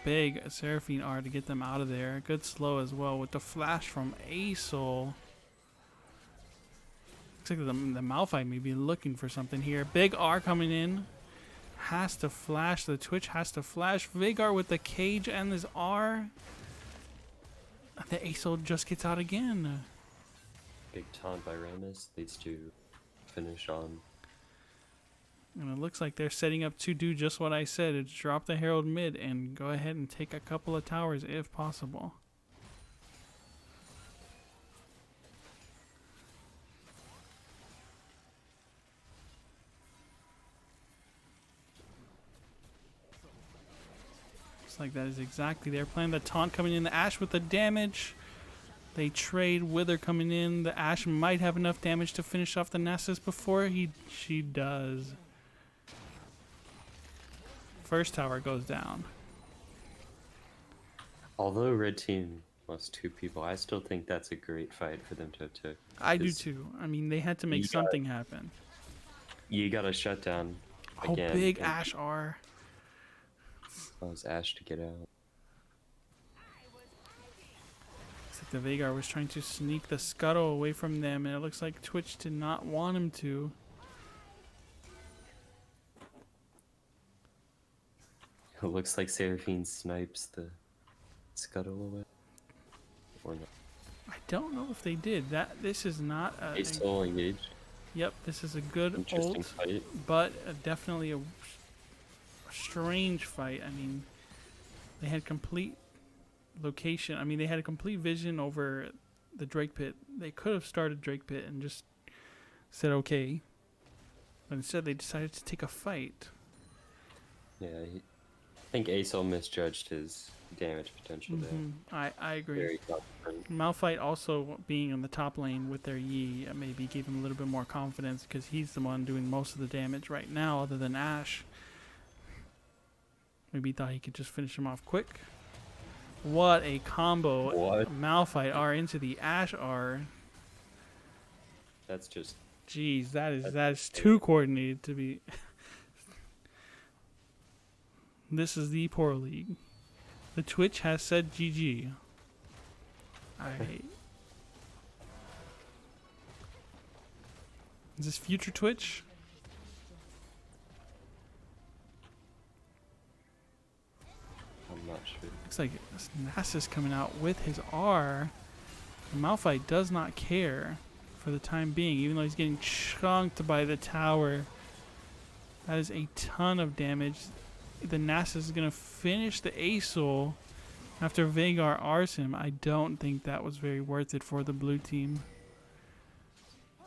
Big Seraphine R to get them out of there. Good slow as well with the flash from Asol. Looks like the Malphite may be looking for something here. Big R coming in. Has to flash. The Twitch has to flash. Vhagar with the cage and his R. The Asol just gets out again. Big taunt by Rammus leads to finish on. And it looks like they're setting up to do just what I said. It's drop the Herald mid and go ahead and take a couple of towers if possible. Looks like that is exactly their plan. The taunt coming in, the Ash with the damage. They trade Wither coming in. The Ash might have enough damage to finish off the Nasus before she does. First tower goes down. Although red team lost 2 people, I still think that's a great fight for them to have took. I do 'Cause too. I mean, they had to make you got- something happen. You got a shutdown Oh, again. big and Ash R. allows Ash to get out. Looks like the Vhagar was trying to sneak the scuttle away from them, and it looks like Twitch did not want him to. It looks like Seraphine snipes the scuttle away. Or not. I don't know if they did. This is not a... He's still engaged. Yep, this is a good Interesting ult, fight. but definitely a strange fight. I mean, they had complete location. I mean, they had a complete vision over the Drake pit. They could have started Drake pit and just said okay, but instead they decided to take a fight. Yeah, I think Asol misjudged his damage potential there. I agree. Very confident. Malphite also being in the top lane with their Yi maybe gave him a little bit more confidence because he's the one doing most of the damage right now other than Ashe. Maybe he thought he could just finish him off quick. What a combo. What? Malphite R into the Ashe R. That's just... Jeez, that is too coordinated to be. This is the Poro League. The Twitch has said GG. Is this future Twitch? I'm not sure. Looks like Nasus coming out with his R. Malphite does not care for the time being, even though he's getting chunked by the tower. That is a ton of damage. The Nasus is going to finish the Aesol after Veigar Rs him. I don't think that was very worth it for the blue team.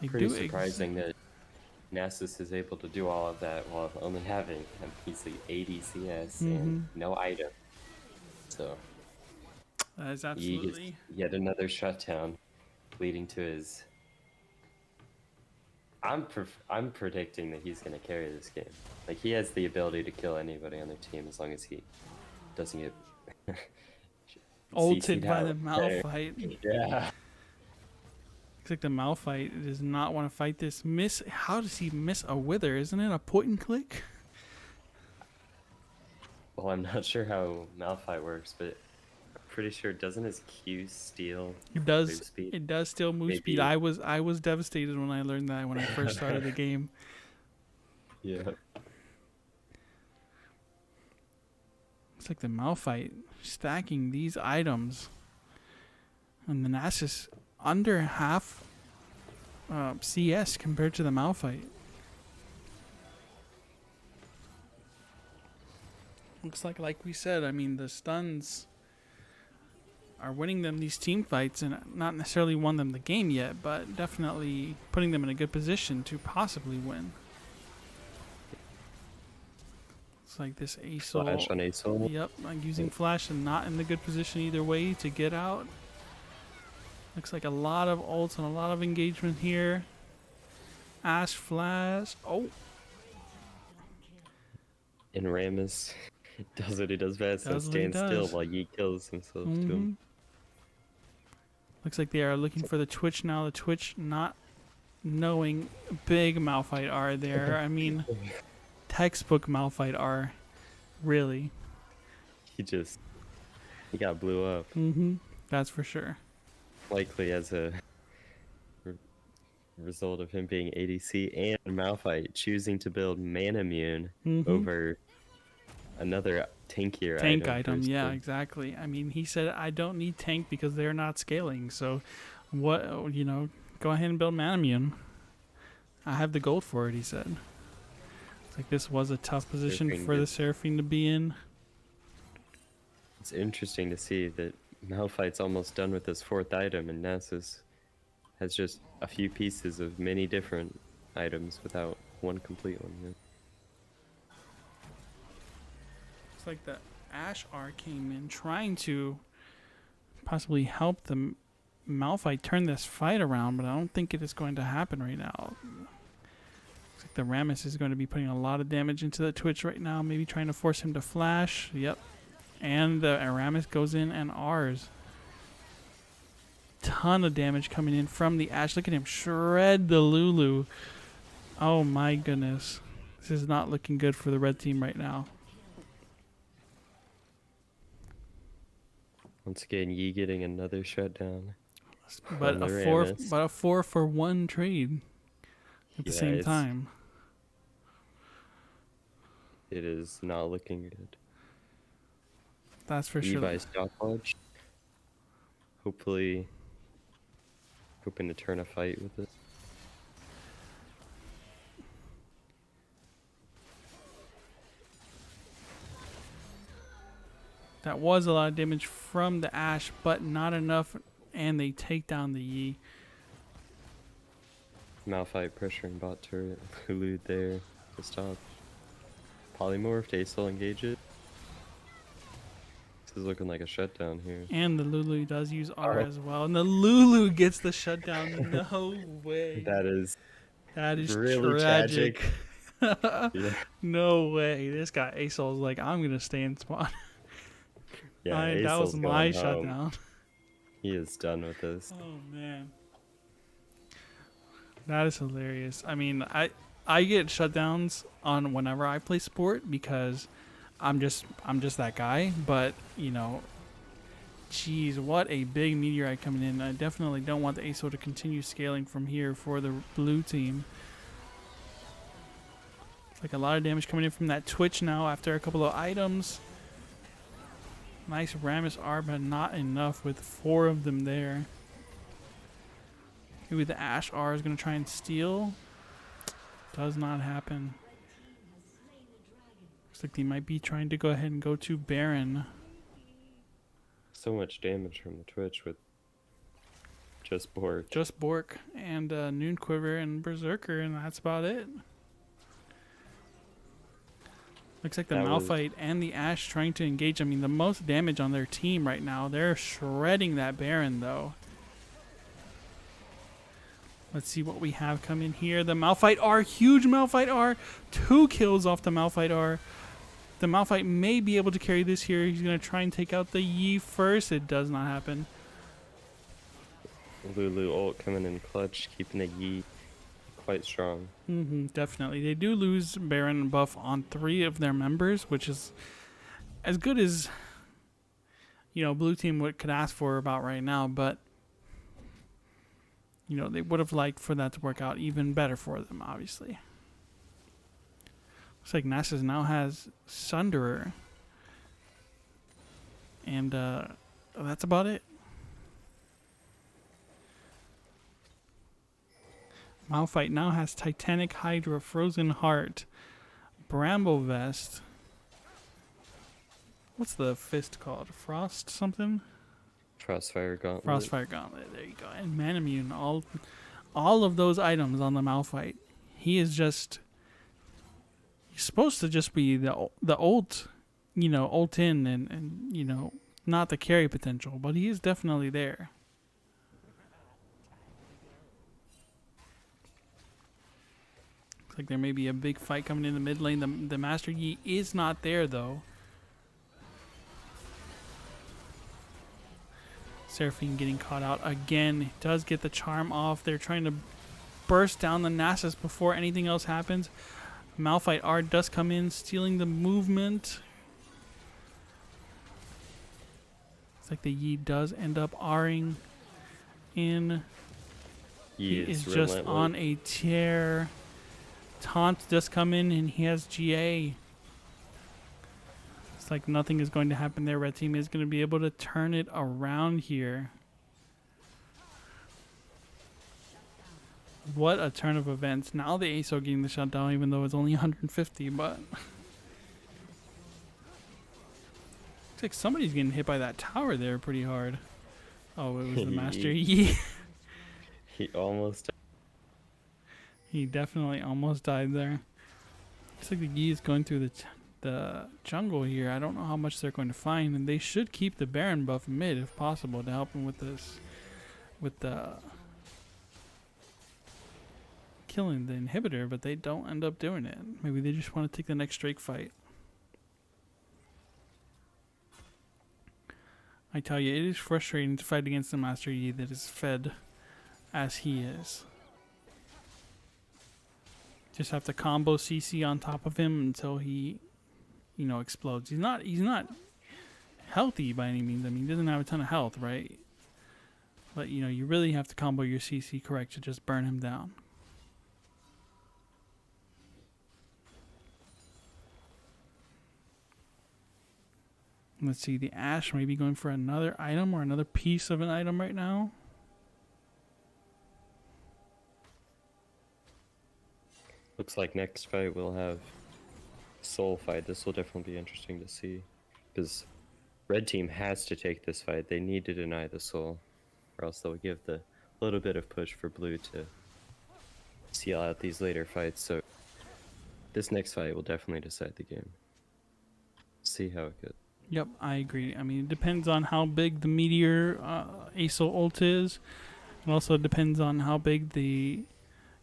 Pretty surprising that Nasus is able to do all of that while only having a measly 80 CS and no item. So that is he gets absolutely yet another shutdown, leading to his... I'm predicting that he's going to carry this game. Like, he has the ability to kill anybody on their team as long as he doesn't get ulted by the Malphite. Yeah. Looks like the Malphite does not want to fight this. How does he miss a Wither? Isn't it a point and click? Well, I'm not sure how Malphite works, but I'm pretty sure doesn't his Q steal It does. move speed? It does still move speed. I was devastated when I learned that when I first started the game. Yeah. It's like the Malphite stacking these items, and the Nasus under half CS compared to the Malphite. Looks like we said, I mean, the stuns are winning them these team fights, and not necessarily won them the game yet, but definitely putting them in a good position to possibly win. It's like this Aesol. Flash on Aesol. Yep, I'm using flash and not in the good position either way to get out. Looks like a lot of ults and a lot of engagement here. Ashe flash. Oh. And Rammus does what he does best and stands still while Yi kills himself to him. Looks like they are looking for the Twitch now. The Twitch not knowing big Malphite R there. I mean, textbook Malphite R. Really. He got blew up. That's for sure. Likely as a result of him being ADC and Malphite choosing to build Manamune over another tankier tank item. Yeah, exactly. I mean, he said, I don't need tank because they're not scaling. So, what, go ahead and build Manamune. I have the gold for it, he said. It's like this was a tough position for the Seraphine to be in. It's interesting to see that Malphite's almost done with his fourth item, and Nasus has just a few pieces of many different items without one complete one yet. It's like the Ashe R came in trying to possibly help the Malphite turn this fight around, but I don't think it is going to happen right now. Looks like the Rammus is going to be putting a lot of damage into the Twitch right now, maybe trying to force him to flash. Yep. And the Rammus goes in and R's. Ton of damage coming in from the Ashe. Look at him shred the Lulu. Oh my goodness. This is not looking good for the red team right now. Once again, Yi getting another shutdown. But a 4-for-1 trade at the same time. It is not looking good. That's for sure. Levi's stopwatch. Hopefully, hoping to turn a fight with it. That was a lot of damage from the Ashe, but not enough, and they take down the Yi. Malphite pressuring bot turret. Hulu there to stop. Polymorph, Aesol engage it. is looking like a shutdown here. And the Lulu does use R Oh. as well. And the Lulu gets the shutdown. No way. That is That is really tragic. Yeah. No way. This guy Asol's like, I'm going to stay in spawn. Yeah, That was Asol's my going home. shutdown. He is done with this. Oh, man. That is hilarious. I mean, I get shutdowns on whenever I play sport because I'm just that guy. But, you know, geez, what a big meteorite coming in. I definitely don't want the ASO to continue scaling from here for the blue team. It's like a lot of damage coming in from that Twitch now after a couple of items. Nice Rammus R, but not enough with 4 of them there. Maybe the Ashe R is going to try and steal. Does not happen. Looks like they might be trying to go ahead and go to Baron. So much damage from the Twitch with just Bork. Just Bork and Noon Quiver and Berserker, and that's about it. Looks like the Malphite and the Ashe trying to engage. I mean, the most damage on their team right now. They're shredding that Baron, though. Let's see what we have coming here. The Malphite R, huge Malphite R. 2 kills off the Malphite R. The Malphite may be able to carry this here. He's going to try and take out the Yi first. It does not happen. Lulu ult coming in clutch, keeping the Yi quite strong. Definitely. They do lose Baron buff on 3 of their members, which is as good as, you know, blue team could ask for about right now, but, you know, they would have liked for that to work out even better for them, obviously. Looks like Nasus now has Sunderer. And that's about it. Malphite now has Titanic Hydra, Frozen Heart, Bramble Vest. What's the fist called? Frost something? Frostfire Gauntlet. Frostfire Gauntlet. There you go. And Man Immune. All of those items on the Malphite. He is just... He's supposed to just be the ult, you know, ult in and, you know, not the carry potential, but he is definitely there. Looks like there may be a big fight coming in the mid lane. The Master Yi is not there, though. Seraphine getting caught out again. He does get the charm off. They're trying to burst down the Nasus before anything else happens. Malphite R does come in, stealing the movement. It's like the Yi does end up R'ing in. He is just on a tear. Taunt does come in, and he has GA. It's like nothing is going to happen there. Red team is going to be able to turn it around here. What a turn of events. Now the ASO getting the shutdown, even though it's only 150, but... Looks like somebody's getting hit by that tower there pretty hard. Oh, it was the Master Yi. He almost... He definitely almost died there. Looks like the Yi is going through the jungle here. I don't know how much they're going to find, and they should keep the Baron buff mid if possible to help him with this, with the killing the inhibitor, but they don't end up doing it. Maybe they just want to take the next Drake fight. I tell you, it is frustrating to fight against a Master Yi that is fed as he is. Just have to combo CC on top of him until he, you know, explodes. He's not healthy by any means. I mean, he doesn't have a ton of health, right? But, you know, you really have to combo your CC correct to just burn him down. Let's see, the Ashe may be going for another item or another piece of an item right now. Looks like next fight we'll have soul fight. This will definitely be interesting to see, because red team has to take this fight. They need to deny the soul, or else they'll give the little bit of push for blue to seal out these later fights. So this next fight will definitely decide the game. See how it goes. Yep, I agree. I mean, it depends on how big the Meteor ASO ult is. It also depends on how big the,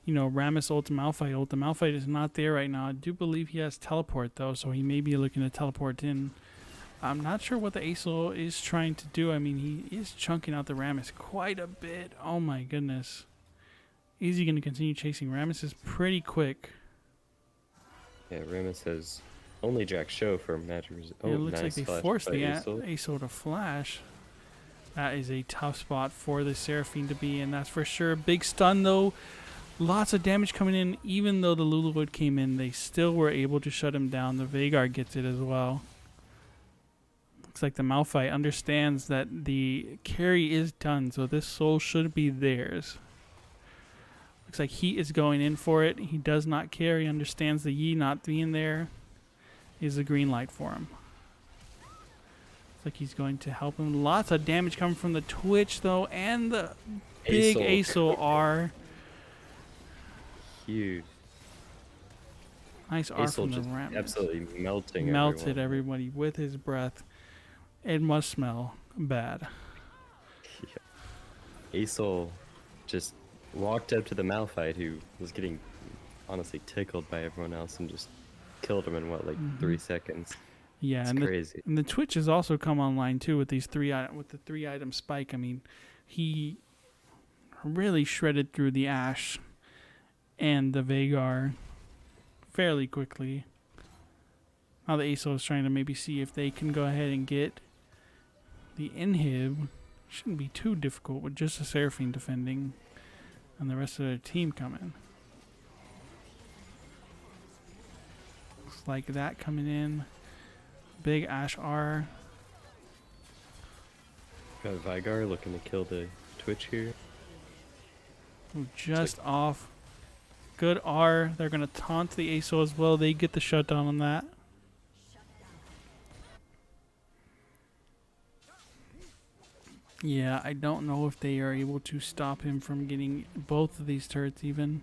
Rammus ult, Malphite ult. The Malphite is not there right now. I do believe he has teleport, though, so he may be looking to teleport in. I'm not sure what the ASO is trying to do. I mean, he is chunking out the Rammus quite a bit. Oh, my goodness. Is he going to continue chasing? Rammus is pretty quick. Yeah, Ramus has only Jack Show for magic. Oh, It looks nice like they flash forced by the Aesol. ASO to flash. That is a tough spot for the Seraphine to be in, that's for sure. Big stun, though. Lots of damage coming in. Even though the Luluwood came in, they still were able to shut him down. The Veigar gets it as well. Looks like the Malphite understands that the carry is done, so this soul should be theirs. Looks like he is going in for it. He does not care. He understands the Yi not being there is a green light for him. Looks like he's going to help him. Lots of damage coming from the Twitch, though, and the big ASO R. Huge. Nice R Aesol from the just Ram. absolutely melting Melted everyone. everybody with his breath. It must smell bad. Aesol just walked up to the Malphite, who was getting honestly tickled by everyone else, and just killed him in what, like 3 seconds. Yeah, It's and crazy. the Twitch has also come online too with these with the 3-item spike. I mean, he really shredded through the Ashe and the Veigar fairly quickly. Now the ASO is trying to maybe see if they can go ahead and get the inhib. Shouldn't be too difficult with just a Seraphine defending and the rest of their team coming. Looks like that coming in. Big Ashe R. Got Veigar looking to kill the Twitch here. Ooh, just off. Good R. They're going to taunt the ASO as well. They get the shutdown on that. Yeah, I don't know if they are able to stop him from getting both of these turrets even.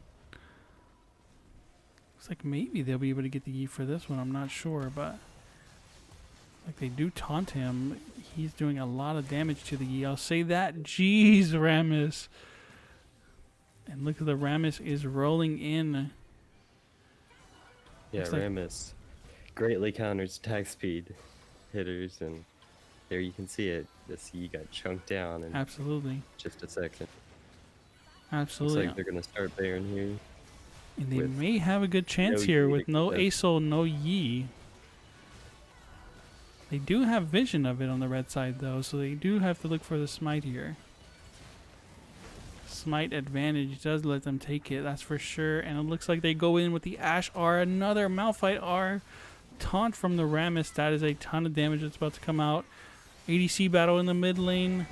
Looks like maybe they'll be able to get the E for this one. I'm not sure, but like they do taunt him. He's doing a lot of damage to the E. I'll say that. Jeez, Rammus. And look at the Rammus is rolling in. Yeah, Looks like- Ramus greatly counters attack speed hitters, and there you can see it. The C got chunked down in Absolutely. just a second. Absolutely. Looks like they're gonna start Baron here. And they with may have a good chance no here Yi with to no get- ASO, no Yi. They do have vision of it on the red side, though, so they do have to look for the smite here. Smite advantage does let them take it, that's for sure. And it looks like they go in with the Ashe R, another Malphite R. Taunt from the Rammus. That is a ton of damage that's about to come out. ADC battle in the mid lane.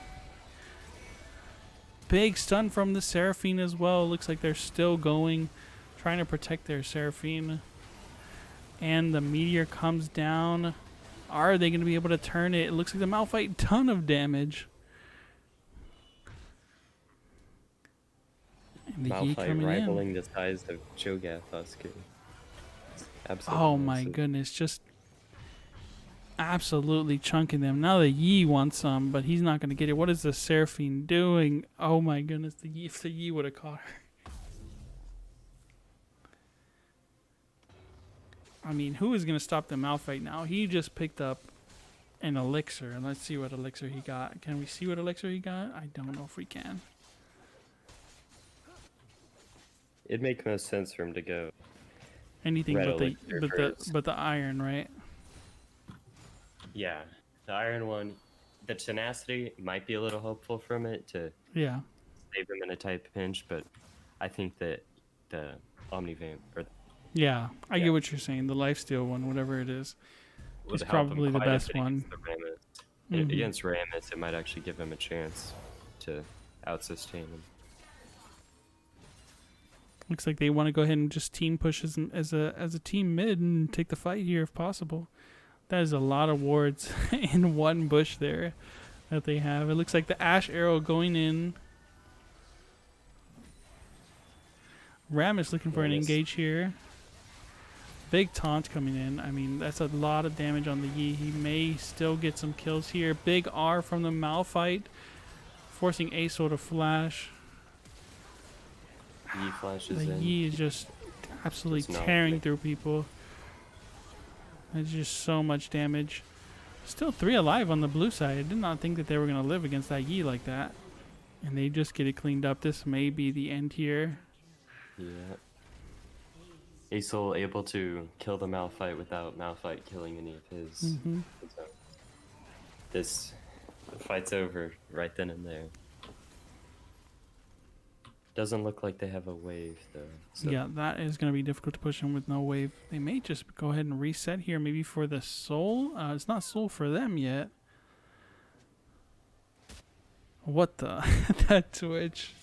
Big stun from the Seraphine as well. Looks like they're still going, trying to protect their Seraphine. And the meteor comes down. Are they going to be able to turn it? It looks like the Malphite, ton of damage. And the Yi Malphite coming rivaling in. the size of Cho'Gath Husker. Oh my goodness, just absolutely chunking them. Now the Yi wants some, but he's not going to get it. What is the Seraphine doing? Oh my goodness, the Yi, if the Yi would have caught her. I mean, who is going to stop the Malphite now? He just picked up an elixir, and let's see what elixir he got. Can we see what elixir he got? I don't know if we can. It'd make most sense for him to go. Anything Red but the elixir first. but the iron, right? Yeah, the Iron one, the tenacity might be a little hopeful from it to Yeah. save him in a tight pinch, but I think that the Omnivamp or Yeah, I Yeah. get what you're saying. The lifesteal one, whatever it is. would It's help him probably the quite a best bit one. against the Rammus. And Mhm. against Rammus, it might actually give him a chance to out-sustain him. Looks like they want to go ahead and just team push as a team mid and take the fight here if possible. That is a lot of wards in one bush there that they have. It looks like the Ashe arrow going in. Ram is looking for an Rammus. engage here. big taunt coming in. I mean, that's a lot of damage on the Yi. He may still get some kills here. Big R from the Malphite, forcing Aso to flash. Yi flashes The in. Yi is just absolutely Does not tearing make- through people. There's just so much damage. Still 3 alive on the blue side. I did not think that they were going to live against that Yi like that. And they just get it cleaned up. This may be the end here. Yeah. Aesol able to kill the Malphite without Malphite killing any of his. Mm-hmm. So this fight's over right then and there. Doesn't look like they have a wave though. So Yeah, that is going to be difficult to push in with no wave. They may just go ahead and reset here, maybe for the soul. It's not soul for them yet. What the? That twitch.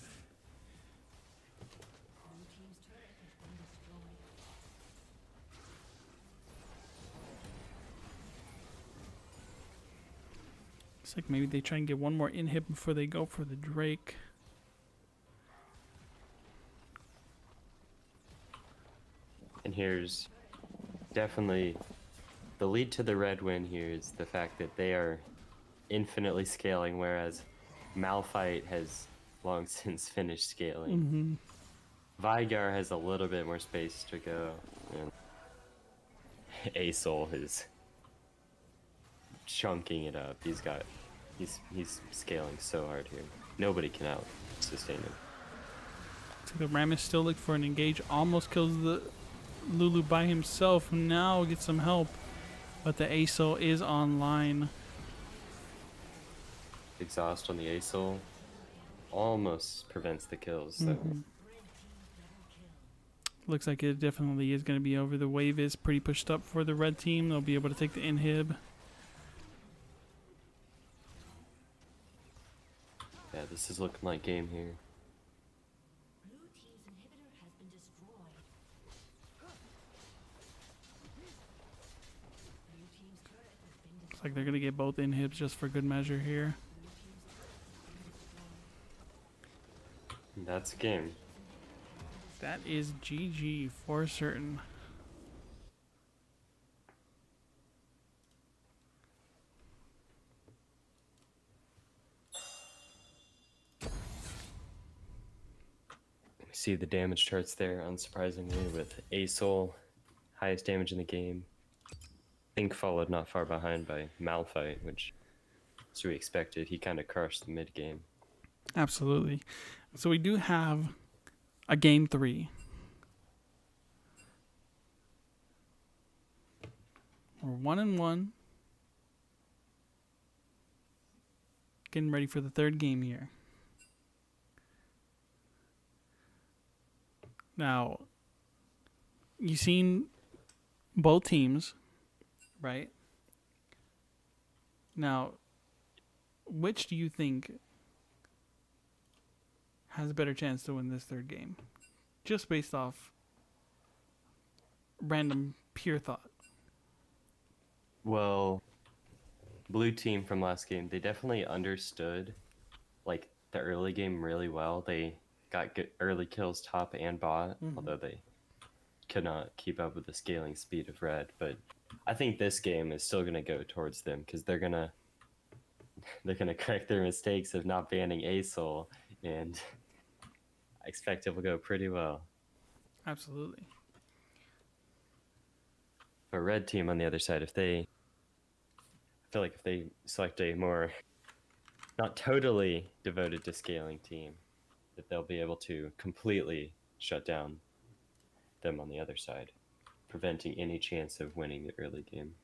Looks like maybe they try and get one more inhib before they go for the Drake. And here's definitely the lead to the red win here is the fact that they are infinitely scaling, whereas Malphite has long since finished scaling. Mm-hmm. Vygar has a little bit more space to go, and Aesol is chunking it up. He's scaling so hard here. Nobody can out sustain him. So the Rammus still look for an engage, almost kills the Lulu by himself. Now gets some help, but the Aesol is online. Exhaust on the Aesol almost prevents the kills. So. Mm-hmm. Looks like it definitely is going to be over. The wave is pretty pushed up for the red team. They'll be able to take the inhib. Yeah, this is looking like game here. Looks like they're going to get both inhibs just for good measure here. That's a game. That is GG for certain. We see the damage charts there, unsurprisingly, with Aesol, highest damage in the game. I think followed not far behind by Malphite, which, as we expected, he kind of crushed the mid game. Absolutely. So we do have a game 3. We're 1-1. Getting ready for the third game here. Now, you've seen both teams, right? Now, which do you think has a better chance to win this third game? Just based off random pure thought. Well, blue team from last game, they definitely understood like the early game really well. They got good early kills top and bot, although they could not keep up with the scaling speed of red. But I think this game is still going to go towards them because they're gonna correct their mistakes of not banning Aesol, and I expect it will go pretty well. Absolutely. But red team on the other side, I feel like if they select a more not totally devoted to scaling team, that they'll be able to completely shut down them on the other side, preventing any chance of winning the early game,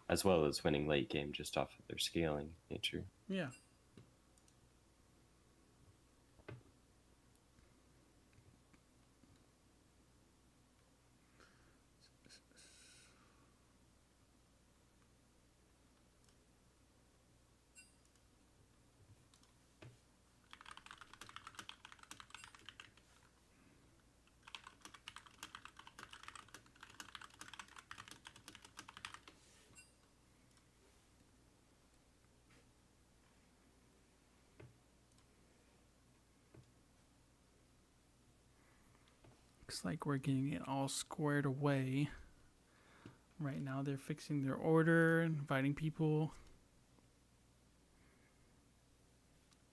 as well as winning late game just off of their scaling nature. Yeah. Looks like we're getting it all squared away. Right now they're fixing their order, inviting people.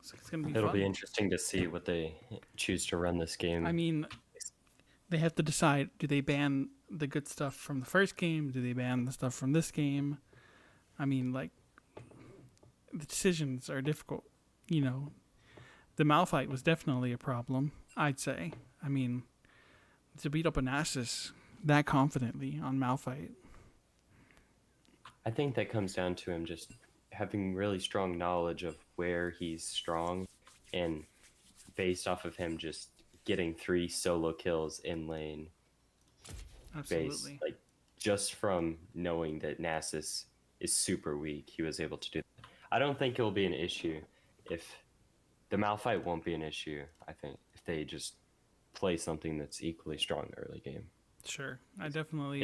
So it's gonna be It'll fun. be interesting to see what they choose to run this game. I mean, they have to decide: do they ban the good stuff from the first game? Do they ban the stuff from this game? I mean, like, the decisions are difficult. You know, the Malphite was definitely a problem, I'd say. I mean, to beat up a Nasus that confidently on Malphite. I think that comes down to him just having really strong knowledge of where he's strong, and based off of him just getting 3 solo kills in lane. Absolutely. Like, just from knowing that Nasus is super weak, he was able to do that. I don't think it will be an issue if the Malphite won't be an issue. I think if they just play something that's equally strong early game. Sure. I definitely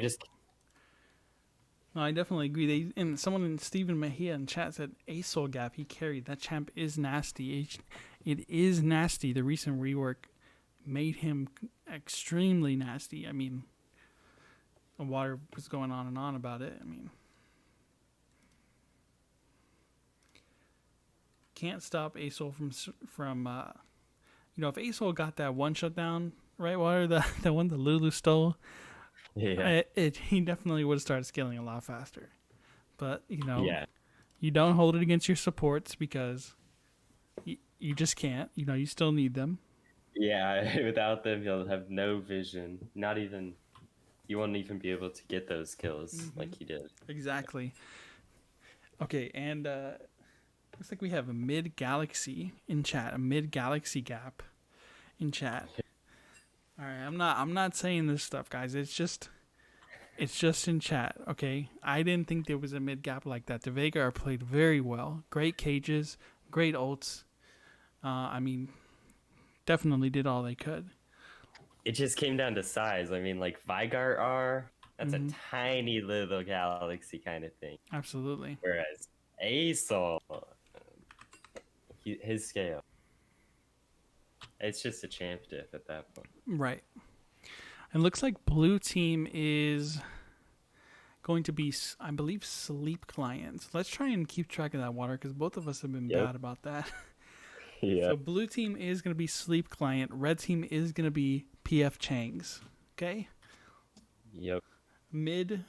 agree. And someone, Stephen Mejia in chat, said Soul Gap he carried. That champ is nasty. It is nasty. The recent rework made him extremely nasty. I mean, Water was going on and on about it. I mean, can't stop Asol from if Asol got that one shutdown, right, Water, the one that Lulu stole, Yeah. He definitely would have started scaling a lot faster. But, Yeah. you don't hold it against your supports because you just can't. You still need them. Yeah, without them, you'll have no vision. You won't even be able to get those kills like he did. Exactly. Okay, and looks like we have a mid-galaxy in chat, a mid-galaxy gap in chat. All right, I'm not saying this stuff, guys. It's just in chat, okay? I didn't think there was a mid gap like that. The Veigar played very well. Great cages, great ults. I mean, definitely did all they could. It just came down to size. I mean, like Vygar R, that's a tiny little galaxy kind of thing. Absolutely. Whereas Asol, his scale, it's just a champ diff at that point. Right. It looks like blue team is going to be, I believe, sleep clients. Let's try and keep track of that, Water, because both of us have been bad about that. Yeah. So blue team is going to be sleep client. Red team is going to be PF Changs. Okay? Yep. Mid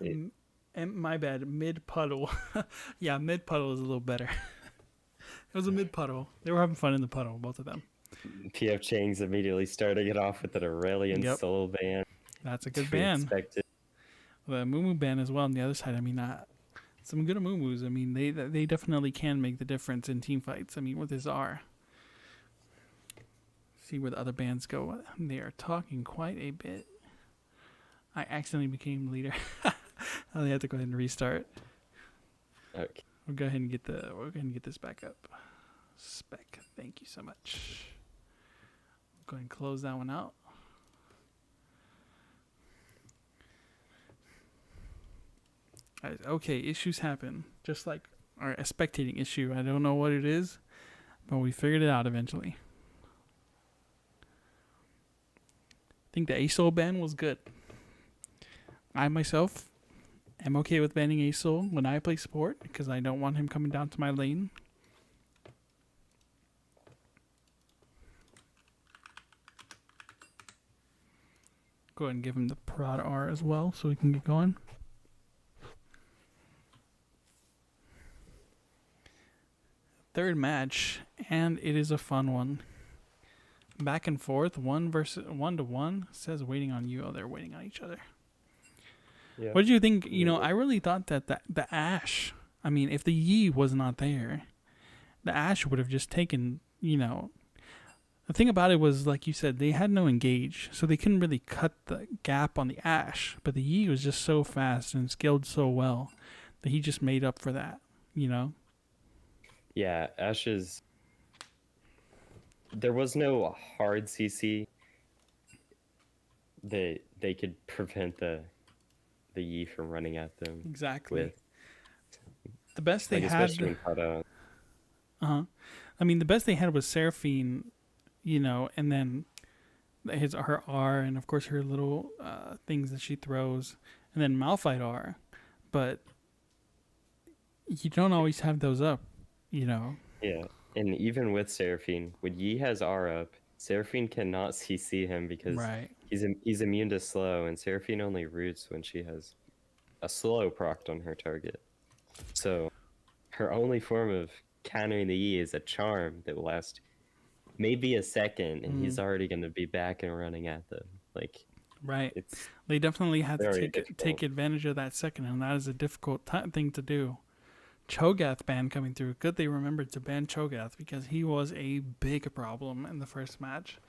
puddle. Yeah, mid puddle is a little better. It was a mid puddle. They were having fun in the puddle, both of them. PF Chang's immediately starting it off with an Aurelion solo ban. That's a good ban. Expected. The Moo ban as well on the other side. I mean, some good Moo. I mean, they definitely can make the difference in team fights. I mean, with his R. See where the other bans go. They are talking quite a bit. I accidentally became leader. I have to go ahead and restart. Okay. We'll go ahead and get this back up. Spec. Thank you so much. Go ahead and close that one out. Okay, issues happen. Just like a spectating issue. I don't know what it is, but we figured it out eventually. I think the Asol ban was good. I myself am okay with banning Asol when I play support because I don't want him coming down to my lane. Go ahead and give him the Prod R as well so we can get going. Third match, and it is a fun one. Back and forth, 1-1. Says waiting on you. Oh, they're waiting on each other. Yeah. What did you think? I really thought that the Ashe, I mean, if the Yi was not there, the Ashe would have just taken, the thing about it was, like you said, they had no engage, so they couldn't really cut the gap on the Ashe, but the Yi was just so fast and skilled so well that he just made up for that, Yeah, Ashe's... There was no hard CC. They could prevent the Yi from running at them. Exactly. The best they had... Especially in Poro. Uh-huh. I mean, the best they had was Seraphine, and then her R, and of course her little things that she throws, and then Malphite R. but you don't always have those up, you know. Yeah, and even with Seraphine, when Yi has R up, Seraphine cannot CC him because Right. he's immune to slow, and Seraphine only roots when she has a slow procced on her target. So her only form of countering the Yi is a charm that will last maybe a second, and he's already going to be back and running at them. Like, Right. it's They definitely had to very take difficult. advantage of that second, and that is a difficult thing to do. Cho'Gath ban coming through. Good they remembered to ban Cho'Gath because he was a big problem in the first match.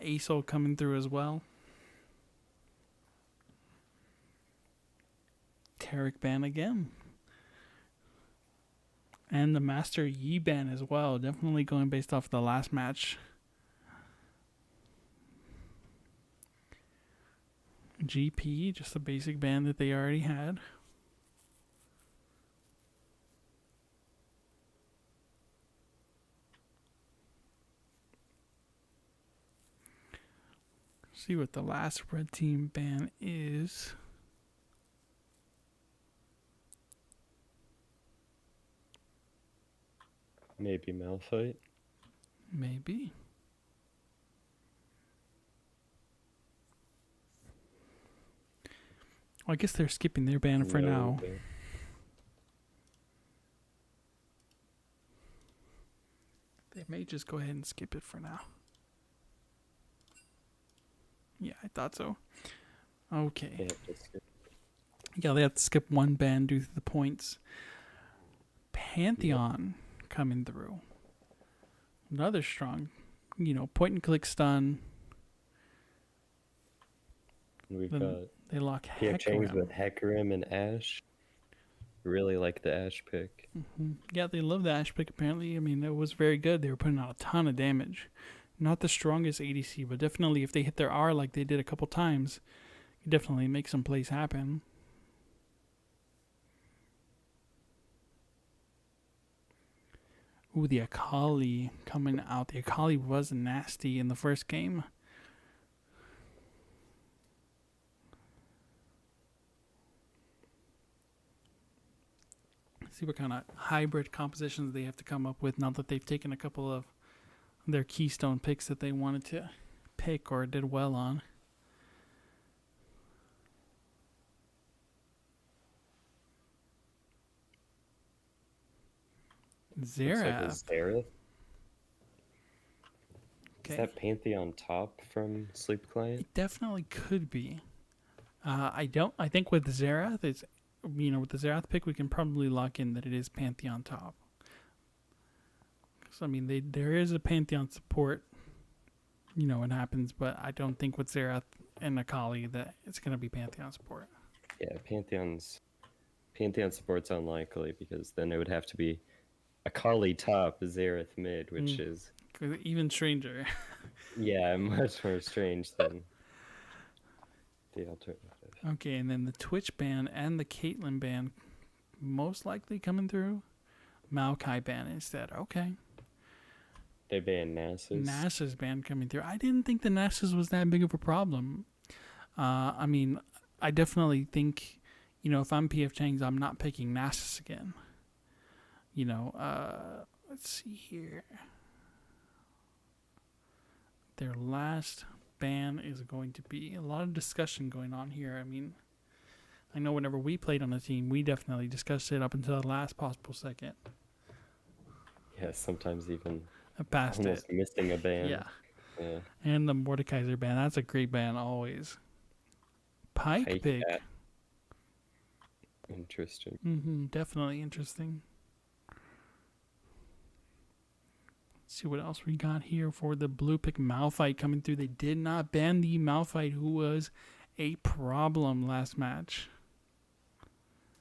Aesol coming through as well. Tarek ban again. And the Master Yi ban as well. Definitely going based off the last match. GP, just a basic ban that they already had. See what the last red team ban is. Maybe Malphite. Maybe. Well, I guess they're skipping their ban for now. Ban. They may just go ahead and skip it for now. Yeah, I thought so. Okay. Yeah, they have to skip one ban due to the points. Pantheon coming through. Another strong, point and click stun. We've Then got they lock PF Chang's Hecarim. with Hecarim and Ash. Really like the Ash pick. Yeah, they love the Ash pick apparently. I mean, it was very good. They were putting out a ton of damage. Not the strongest ADC, but definitely if they hit their R like they did a couple times, it definitely make some plays happen. Ooh, the Akali coming out. The Akali was nasty in the first game. See what kind of hybrid compositions they have to come up with now that they've taken a couple of their keystone picks that they wanted to pick or did well on. Xerath. Looks like a Xerath. Okay. Is that Pantheon top from Sleep Client? It definitely could be. I think with Xerath, it's with the Xerath pick, we can probably lock in that it is Pantheon top. Because I mean, there is a Pantheon support. It happens, but I don't think with Xerath and Akali that it's going to be Pantheon support. Yeah, Pantheon support's unlikely because then it would have to be Akali top, Xerath mid, which is even stranger. Yeah, much more strange than the alternative. Okay, and then the Twitch ban and the Caitlyn ban most likely coming through. Maokai ban instead. Okay. They banned Nasus. Nasus ban coming through. I didn't think the Nasus was that big of a problem. I mean, I definitely think, if I'm PF Chang's, I'm not picking Nasus again. Let's see here. Their last ban is going to be a lot of discussion going on here. I mean, I know whenever we played on the team, we definitely discussed it up until the last possible second. Yeah, sometimes even Past almost missing a ban. Yeah. And the Mordekaiser ban. That's a great ban always. Pike pick. Cat. Interesting. Definitely interesting. Let's see what else we got here for the blue pick. Malphite coming through. They did not ban the Malphite, who was a problem last match.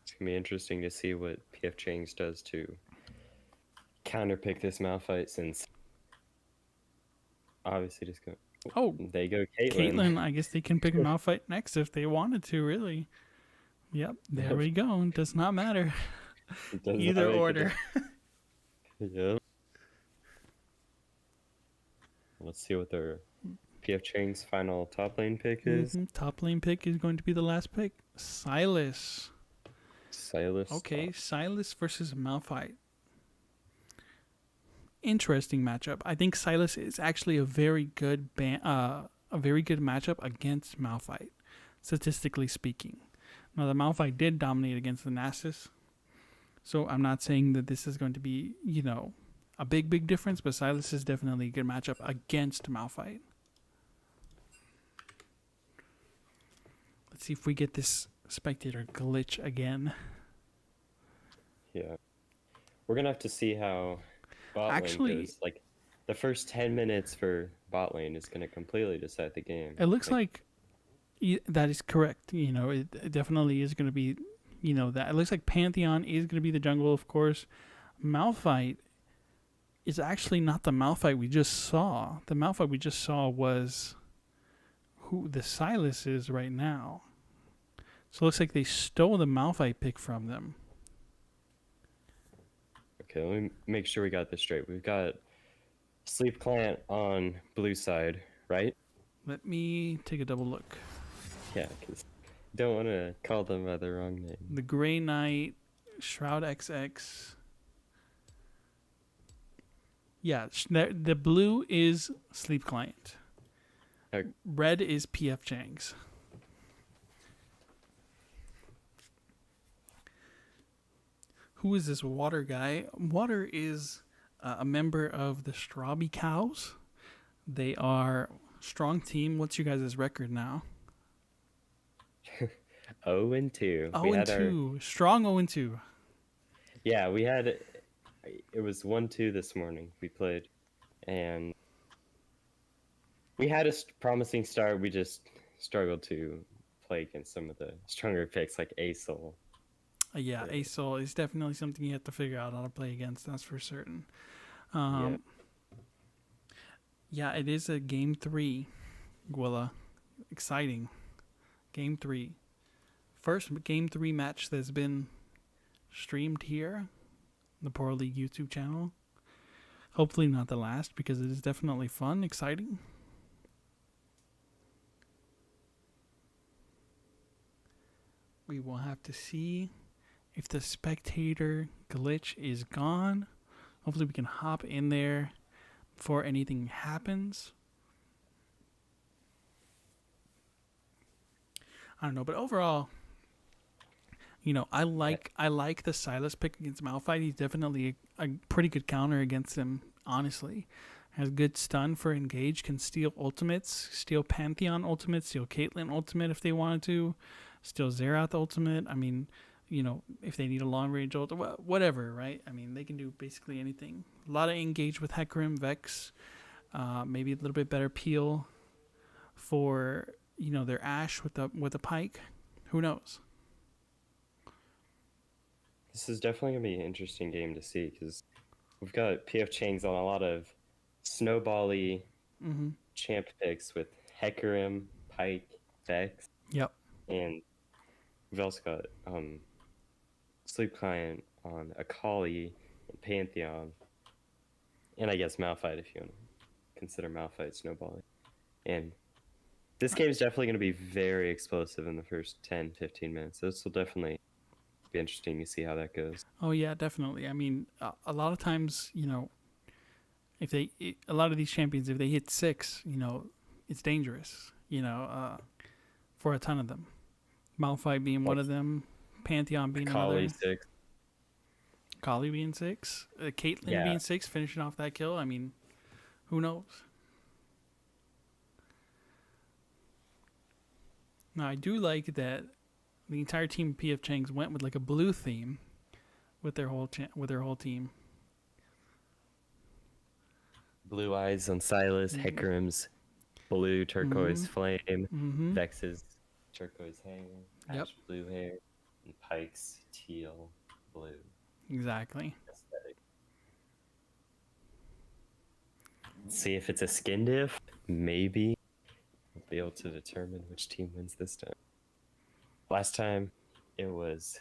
It's going to be interesting to see what PF Chang's does to counterpick this Malphite, since obviously just go. Oh, they go Caitlyn. I guess they can pick Malphite next if they wanted to, really. Yep, there we go. It does not matter. Either order. Yep. Let's see what their PF Chang's final top lane pick is. Top lane pick is going to be the last pick. Silas. Silas. Okay, Silas versus Malphite. Interesting matchup. I think Silas is actually a very good matchup against Malphite, statistically speaking. Now the Malphite did dominate against the Nasus, so I'm not saying that this is going to be, a big difference, but Silas is definitely a good matchup against Malphite. Let's see if we get this spectator glitch again. Yeah. We're going to have to see how bot lane goes. Like, the first 10 minutes for bot lane is going to completely decide the game. It looks like that is correct. It definitely is going to be, that. It looks like Pantheon is going to be the jungle, of course. Malphite is actually not the Malphite we just saw. The Malphite we just saw was who the Silas is right now. So it looks like they stole the Malphite pick from them. Okay, let me make sure we got this straight. We've got Sleep Client on blue side, right? Let me take a double look. Yeah, because don't want to call them by the wrong name. The Grey Knight, Shroud XX. Yeah, the blue is Sleep Client. Okay. Red is PF Chang's. Who is this Water guy? Water is a member of the Strawby Cows. They are strong team. What's your guys' record now? 0-2. 0-2. Strong 0-2. Yeah, it was 1-2 this morning we played, and we had a promising start. We just struggled to play against some of the stronger picks like Asol. Yeah, Asol is definitely something you have to figure out how to play against. That's for certain. Yeah, it is a game 3, Gwilla. Exciting. Game 3. First game 3 match that's been streamed here, the Poro League YouTube channel. Hopefully not the last, because it is definitely fun, exciting. We will have to see if the spectator glitch is gone. Hopefully we can hop in there before anything happens. I don't know, but overall, I like the Silas pick against Malphite. He's definitely a pretty good counter against him, honestly. Has good stun for engage, can steal ultimates, steal Pantheon ultimate, steal Caitlyn ultimate if they wanted to, steal Xerath ultimate. I mean, if they need a long range ult, whatever, right? I mean, they can do basically anything. A lot of engage with Hecarim, Vex, maybe a little bit better peel for their Ashe with the Pike. Who knows? This is definitely gonna be an interesting game to see because we've got PF Chang's on a lot of snowbally champ picks with Hecarim, Pike, Vex. Yep. And we've also got Sleep Client on Akali and Pantheon. And I guess Malphite if you want to consider Malphite snowballing. And this game is definitely going to be very explosive in the first 10, 15 minutes. This will definitely be interesting to see how that goes. Oh, yeah, definitely. I mean, a lot of times, a lot of these champions, if they hit 6, it's dangerous, for a ton of them. Malphite being one of them, Pantheon being Akali another. 6. Akali being 6. Caitlyn being 6, finishing off that kill. I mean, who knows? Now, I do like that the entire team of PF Chang's went with like a blue theme with their whole team. Blue eyes on Silas, Hecarim's blue turquoise flame, Vex's turquoise hair, Ash blue hair, and Pike's teal blue. Exactly. Aesthetic. See if it's a skin diff. Maybe we'll be able to determine which team wins this time. Last time it was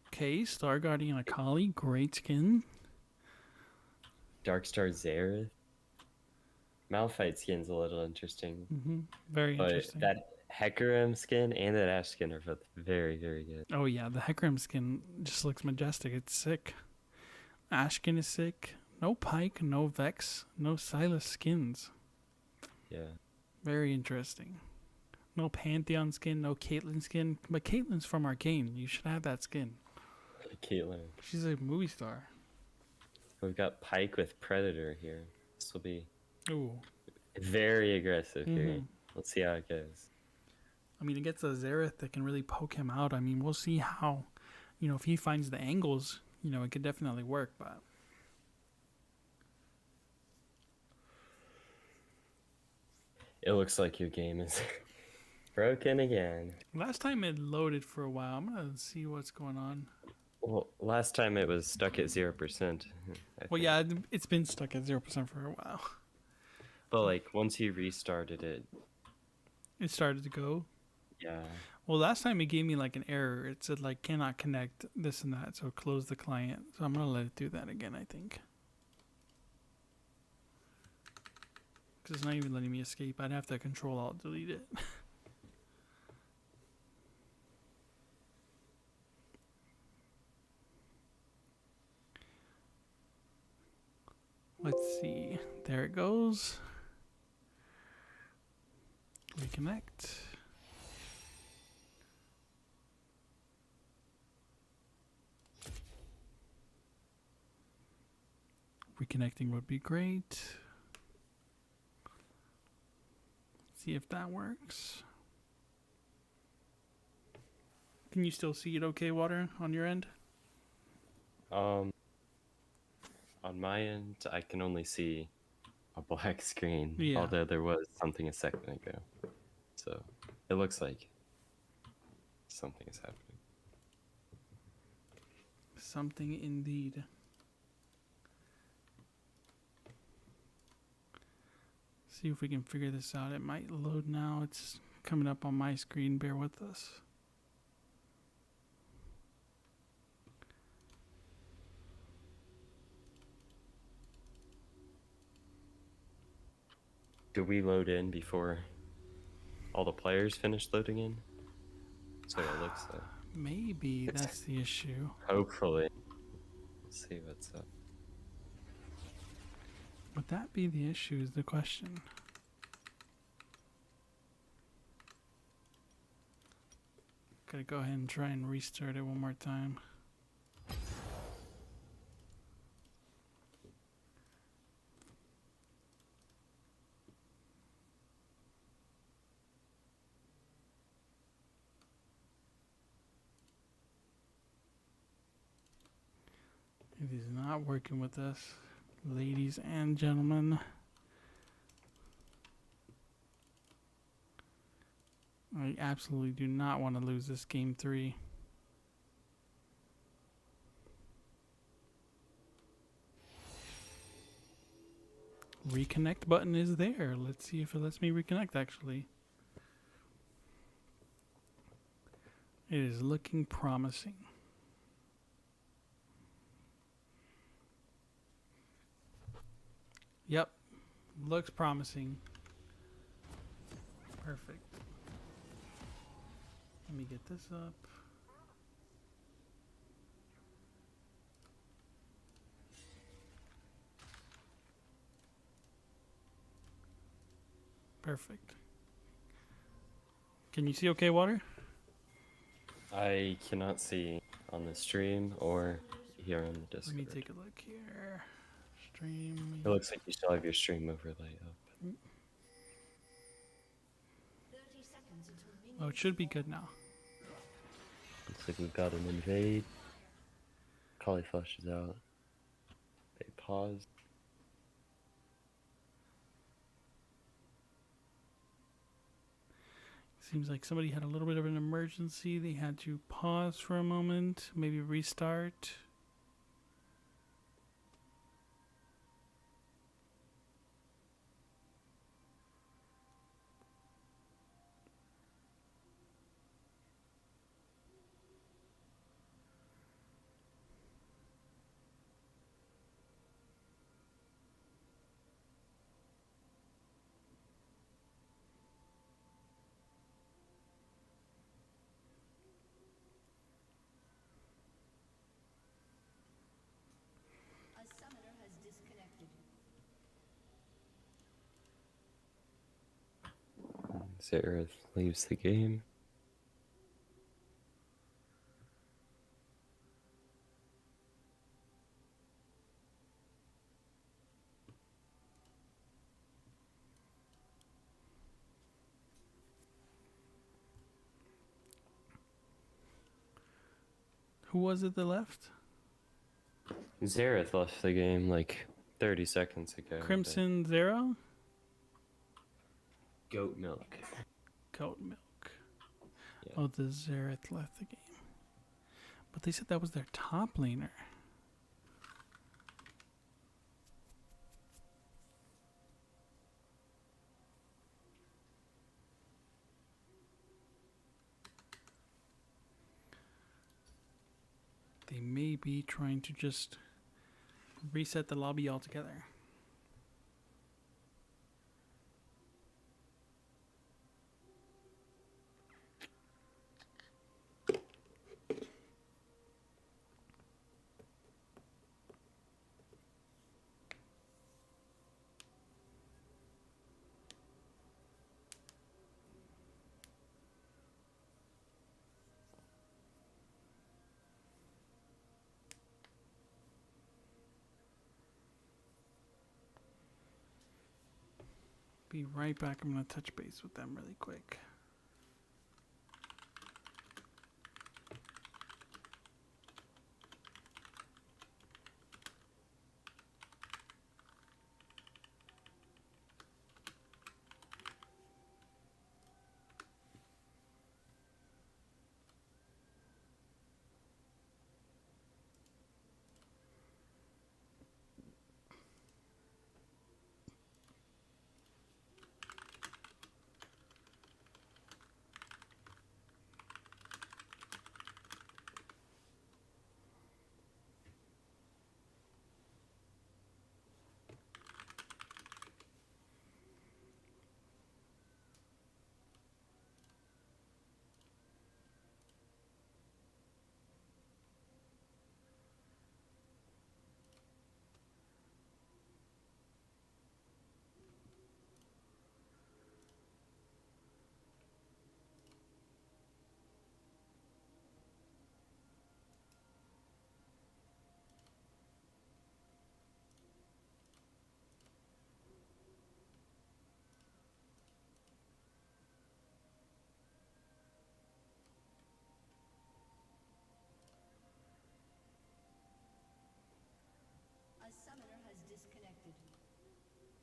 Okay, Star Guardian Akali, great skin. Darkstar Xerath. Malphite skin's a little interesting, Very but interesting. that Hecarim skin and that Ash skin are both very, very good. Oh yeah, the Hecarim skin just looks majestic. It's sick. Ashkin is sick. No Pike, no Vex, no Silas skins. Yeah. Very interesting. No Pantheon skin, no Caitlyn skin. But Caitlyn's from Arcane. You should have that skin. Caitlyn. She's a movie star. We've got Pike with Predator here. This will be Ooh. very aggressive here. Let's see how it goes. I mean, it gets a Xerath that can really poke him out. I mean, we'll see how, if he finds the angles, it could definitely work, but. It looks like your game is broken again. Last time it loaded for a while. I'm going to see what's going on. Well, last time it was stuck at 0%. Well, yeah, it's been stuck at 0% for a while. But, like, once you restarted it. It started to go. Yeah. Well, last time it gave me, like, an error. It said, like, cannot connect this and that, so close the client. So I'm going to let it do that again, I think. Because it's not even letting me escape. I'd have to Control-Alt-Delete it. Let's see. There it goes. Reconnect. Reconnecting would be great. See if that works. Can you still see it okay, Water, on your end? On my end, I can only see a black screen, Yeah. although there was something a second ago. So it looks like something is happening. Something indeed. See if we can figure this out. It might load now. It's coming up on my screen. Bear with us. Do we load in before all the players finish loading in? So it looks like. Maybe that's the issue. Hopefully. Let's see what's up. Would that be the issue is the question. Gotta go ahead and try and restart it one more time. It is not working with us, ladies and gentlemen. I absolutely do not want to lose this game 3. Reconnect button is there. Let's see if it lets me reconnect actually. It is looking promising. Yep. Looks promising. Perfect. Let me get this up. Perfect. Can you see okay, Water? I cannot see on the stream or here on the Discord. Let me take a look here. Stream. It looks like you still have your stream overlay up. Oh, it should be good now. Looks like we've got an invade. Kali flushes out. They pause. Seems like somebody had a little bit of an emergency. They had to pause for a moment, maybe restart. Zareth leaves the game. Who was it that left? Zareth left the game like 30 seconds ago. Crimson Zero? Goat milk. Goat Milk. Yeah. Oh, the Zareth left the game. But they said that was their top laner. They may be trying to just reset the lobby altogether. Be right back. I'm going to touch base with them really quick. A summoner has disconnected.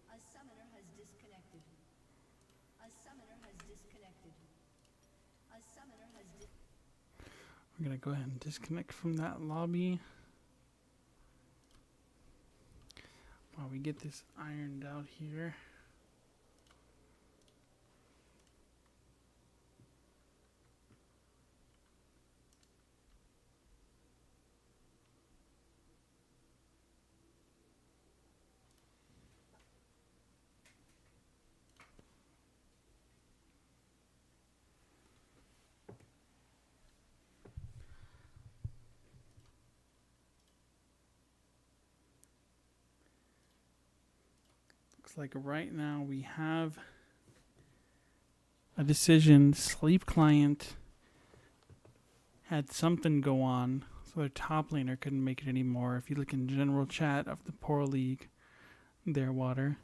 A summoner has disconnected. A summoner has disconnected. A summoner has We're going to go ahead and disconnect from that lobby. While we get this ironed out here. Looks like right now we have a decision. Sleep Client had something go on, so their top laner couldn't make it anymore. If you look in general chat of the Poro League, their water.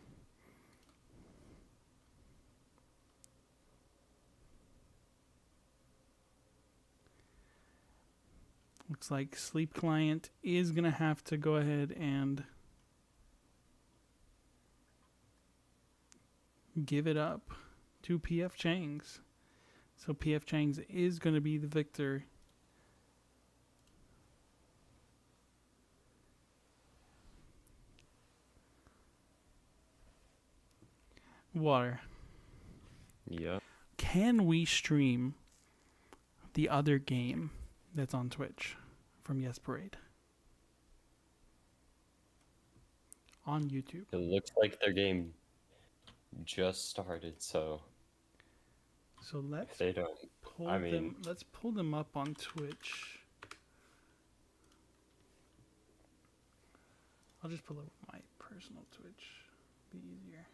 Looks like Sleep Client is going to have to go ahead and give it up to PF Chang's. So PF Chang's is going to be the victor. Water. Yeah. Can we stream the other game that's on Twitch from Yes Parade on YouTube? It looks like their game just started, so So let's if they don't, pull I mean- them. Let's pull them up on Twitch. I'll just pull up my personal Twitch. Be easier.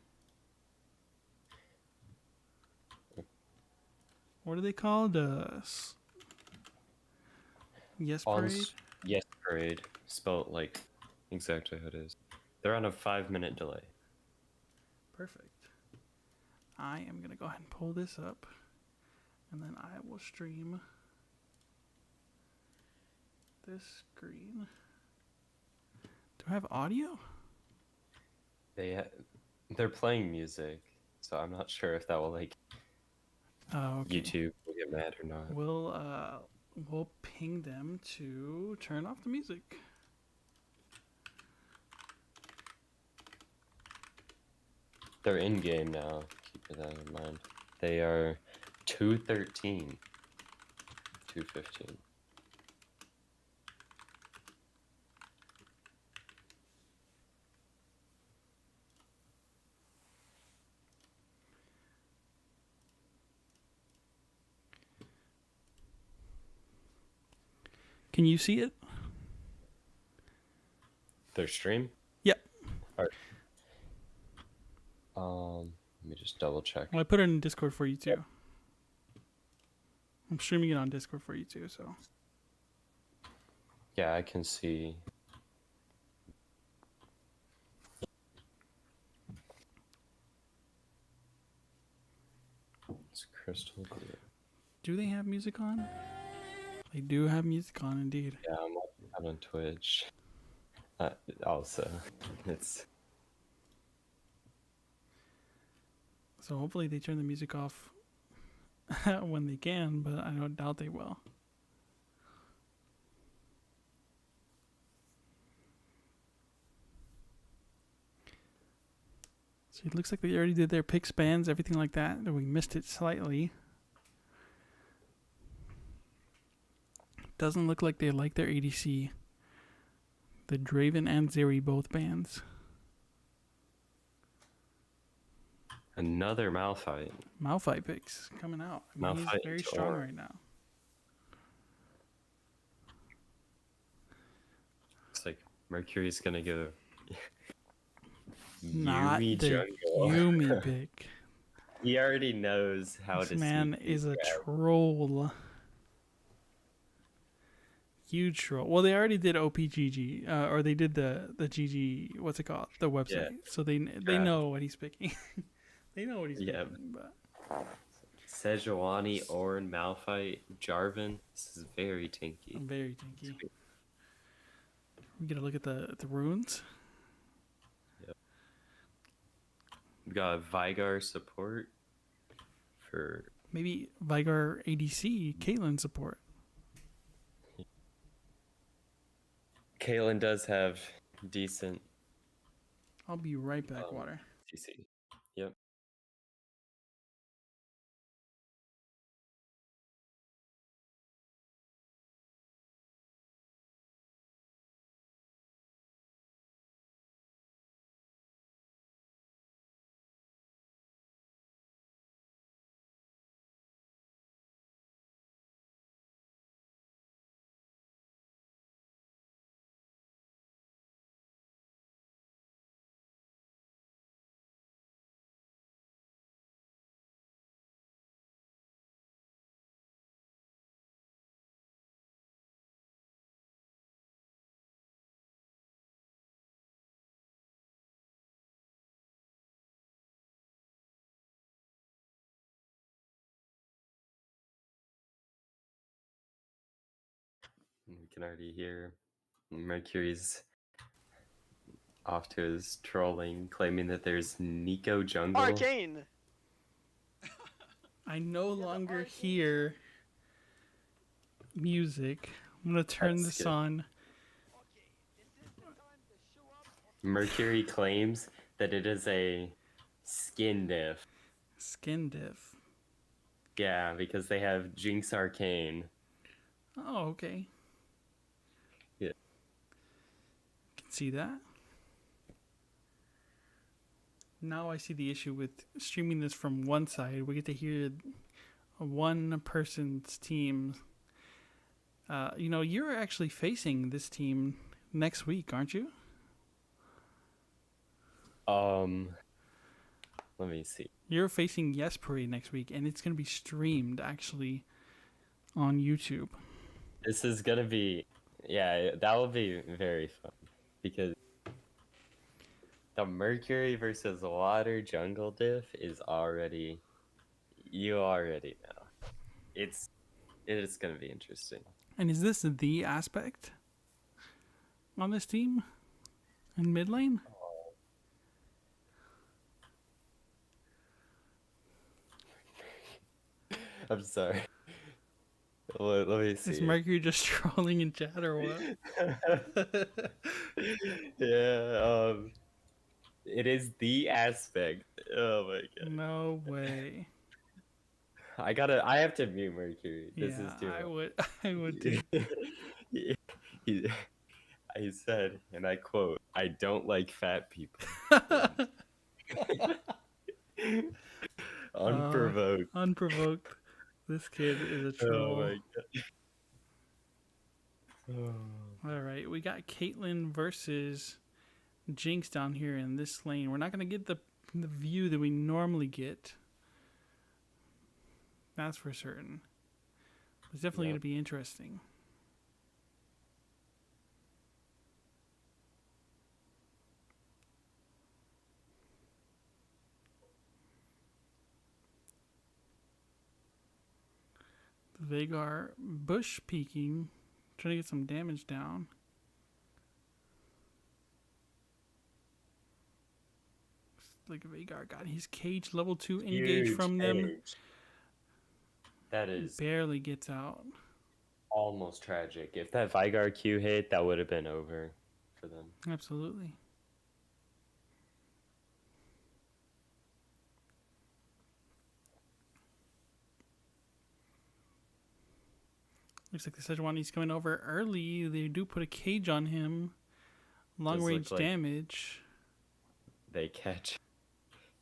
What are they called? Yes Parade? Yes Parade. Spelled like exactly how it is. They're on a 5-minute delay. Perfect. I am going to go ahead and pull this up. And then I will stream this screen. Do I have audio? They're playing music, so I'm not sure if that will like Oh, okay. YouTube will get mad or not. We'll ping them to turn off the music. They're in game now. Keep that in mind. They are 213, 215. Can you see it? Their stream? Yep. Alright. Let me just double check. Well, I put it in Discord for you too. Yep. I'm streaming it on Discord for you too, so. Yeah, I can see. It's crystal clear. Do they have music on? They do have music on, indeed. Yeah, I'm watching that on Twitch. Also, it's. So hopefully they turn the music off when they can, but I don't doubt they will. So it looks like they already did their picks, bands, everything like that. We missed it slightly. Doesn't look like they like their ADC. The Draven and Zeri both bans. Another Malphite. Malphite picks coming out. I mean, he's Malphite very into strong Aura. right now. It's like Mercury's gonna go. Not Yumi the jungle. Yumi pick. He already knows how This to. man sneak is a these guys. troll. Huge troll. Well, they already did OPGG, or they did the GG. What's it called? The website. Yeah. So they know what he's picking. They know what he's Yeah. picking. But Sejuani, Ornn, Malphite, Jarvan. This is very tinky. I'm very tinky. We get a look at the runes. We got Vigar support for. Maybe Vigar ADC, Caitlyn support. Kaylin does have decent I'll be right back, Water. CC. Yep. We can already hear Mercury's off to his trolling, claiming that there's Nico jungle. Arcane! I no longer hear music. I'm gonna turn That's this good. on. Mercury claims that it is a skin diff. Skin diff. Yeah, because they have Jinx Arcane. Oh, okay. Yeah. Can see that. Now I see the issue with streaming this from one side. We get to hear one person's team. You're actually facing this team next week, aren't you? Let me see. You're facing Yes Parade next week, and it's going to be streamed actually on YouTube. This is gonna be, yeah, that will be very fun because the Mercury versus Water jungle diff is already, you already know. It is gonna be interesting. And is this the aspect on this team in mid lane? I'm sorry. Let me see. Is Mercury just trolling in chat or what? Yeah, it is the aspect. Oh my god. No way. I have to mute Mercury. This is Yeah, too I much. would. I would too. he, he he said, and I quote, "I don't like fat people." Unprovoked. Unprovoked. This kid is a Oh troll. my god. All right, we got Caitlyn versus Jinx down here in this lane. We're not gonna get the view that we normally get. That's for certain. It's definitely gonna be interesting. The Vagar bush peeking, trying to get some damage down. Like Vagar got his cage level 2 engage Huge from them. age. That is Barely gets out. almost tragic. If that Vigar Q hit, that would have been over for them. Absolutely. Looks like the Sejuani's coming over early. They do put a cage on him. Long range like damage. They catch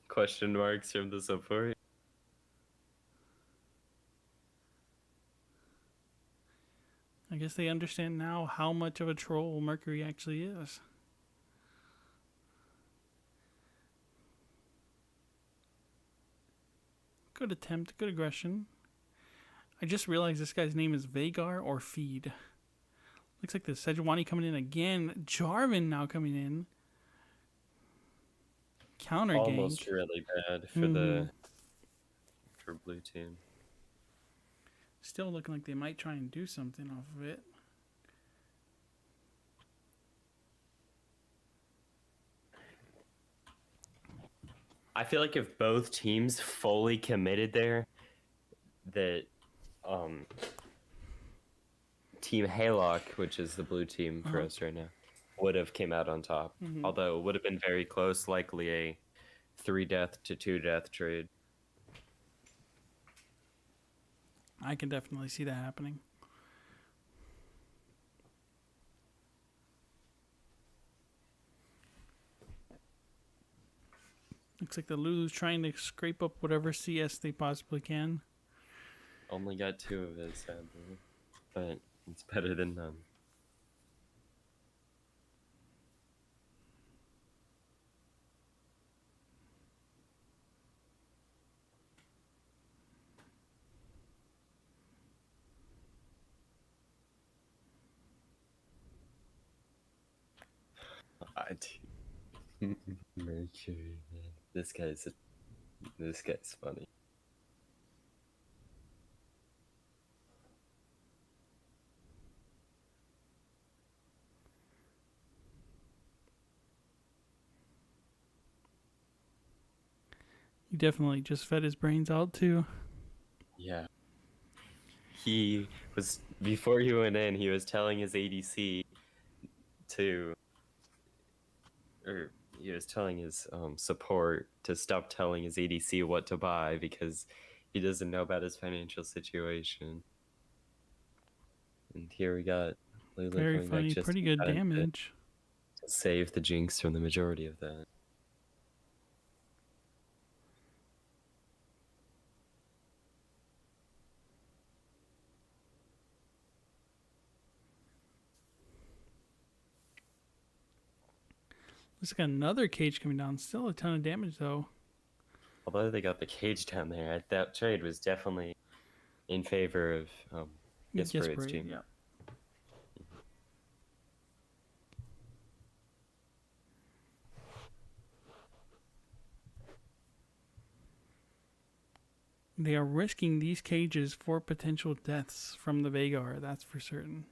question marks from the support. I guess they understand now how much of a troll Mercury actually is. Good attempt, good aggression. I just realized this guy's name is Vagar or Feed. Looks like the Sejuani coming in again. Jarvan now coming in. Counter Almost gank. really bad for for blue team. Still looking like they might try and do something off of it. I feel like if both teams fully committed there, that Team Haylock, which is the blue team for us right now, would have came out on top. Although it would have been very close, likely a 3-death to 2-death trade. I can definitely see that happening. Looks like the Lulu's trying to scrape up whatever CS they possibly can. Only got 2 of it, sadly. But it's better than none. Mercury, man. This guy's funny. He definitely just fed his brains out too. Yeah. He was, before he went in, he was telling his ADC he was telling his support to stop telling his ADC what to buy because he doesn't know about his financial situation. And here we got Lulu Very coming funny, back just pretty in good time damage. to save the Jinx from the majority of that. Looks like another cage coming down. Still a ton of damage though. although they got the cage down there, that trade was definitely in favor of Jesper's team. Yeah. They are risking these cages for potential deaths from the Vagar, that's for certain.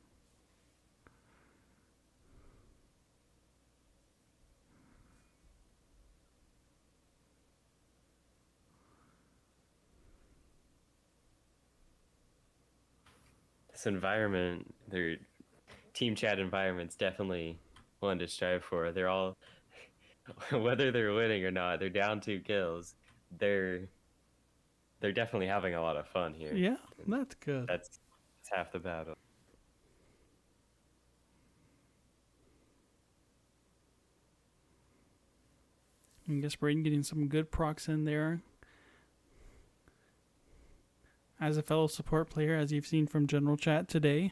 This environment, their team chat environment's definitely one to strive for. They're all, whether they're winning or not, they're down 2 kills. They're definitely having a lot of fun here. Yeah, that's good. That's half the battle. I guess Braden getting some good procs in there. As a fellow support player, as you've seen from general chat today,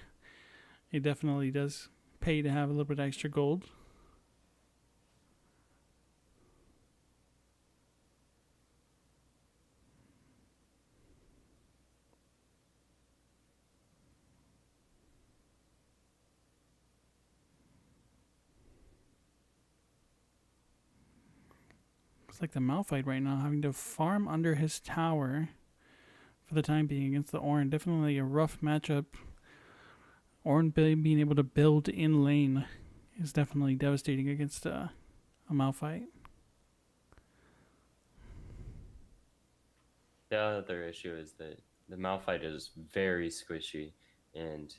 it definitely does pay to have a little bit extra gold. Looks like the Malphite right now having to farm under his tower for the time being against the Ornn. Definitely a rough matchup. Ornn being able to build in lane is definitely devastating against a Malphite. The other issue is that the Malphite is very squishy, and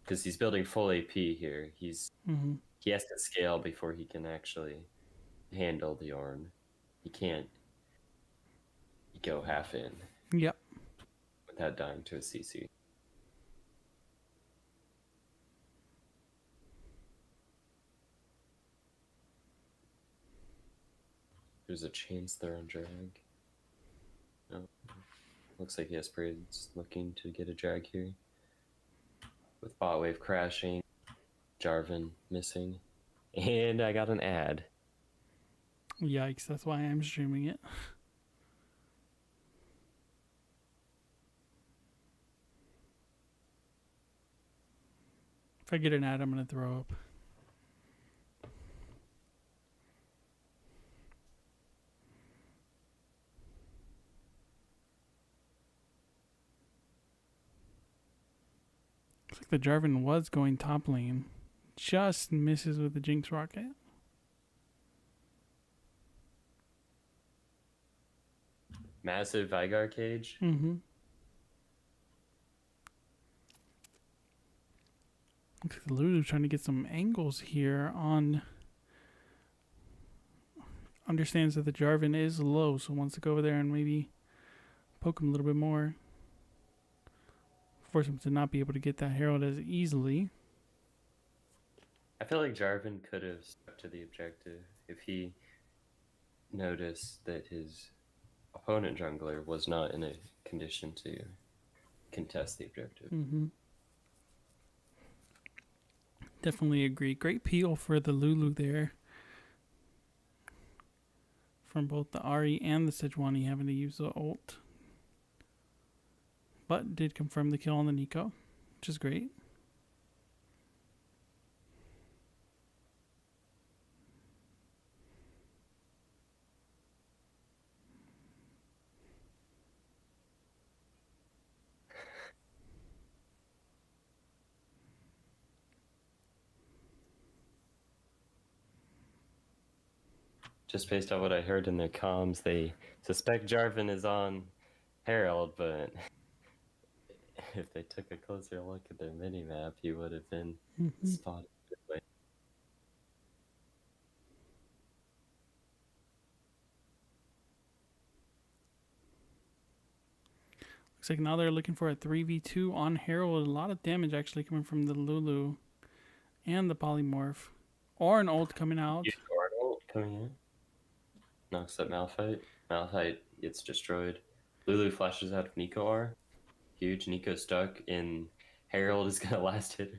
because he's building full AP here, he has to scale before he can actually handle the Ornn. He can't go half in. Yep. Without dying to a CC. There's a chance they're on drag. Oh, looks like Jesper's looking to get a drag here. With bot wave crashing, Jarvan missing, and I got an ad. Yikes, that's why I'm streaming it. If I get an ad, I'm going to throw up. Looks like the Jarvan was going top lane. Just misses with the Jinx rocket. Massive Vigar cage. Mm-hmm. Looks like Lulu trying to get some angles here on... Understands that the Jarvan is low, so wants to go over there and maybe poke him a little bit more. Force him to not be able to get that Herald as easily. I feel like Jarvan could have stuck to the objective if he noticed that his opponent jungler was not in a condition to contest the objective. Mm-hmm. Definitely agree. Great peel for the Lulu there. From both the Ahri and the Sejuani having to use the ult. But did confirm the kill on the Nico, which is great. Just based on what I heard in their comms, they suspect Jarvan is on Herald, but if they took a closer look at their minimap, he would have been spotted. Looks like now they're looking for a 3v2 on Herald. A lot of damage actually coming from the Lulu and the Polymorph. Or an ult coming out. Huge ult coming in. Knocks up Malphite. Malphite gets destroyed. Lulu flashes out of Nico R. Huge. Nico stuck in Herald is gonna last hit.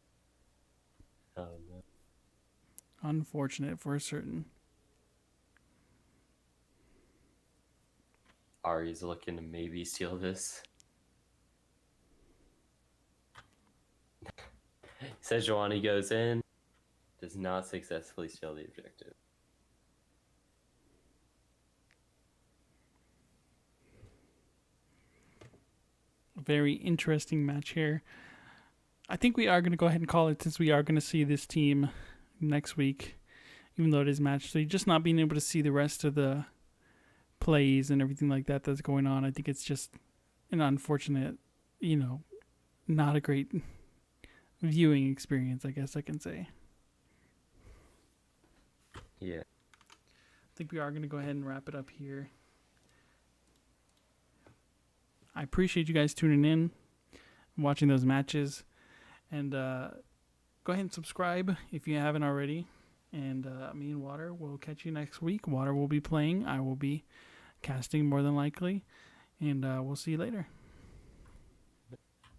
Oh no. Unfortunate for certain. Ari's looking to maybe steal this. Sejuani goes in, does not successfully steal the objective. Very interesting match here. I think we are going to go ahead and call it, since we are going to see this team next week, even though it is match. So just not being able to see the rest of the plays and everything like that that's going on, I think it's just an unfortunate, not a great viewing experience, I guess I can say. Yeah. I think we are going to go ahead and wrap it up here. I appreciate you guys tuning in, watching those matches, and go ahead and subscribe if you haven't already. And me and Water will catch you next week. Water will be playing. I will be casting more than likely, and we'll see you later.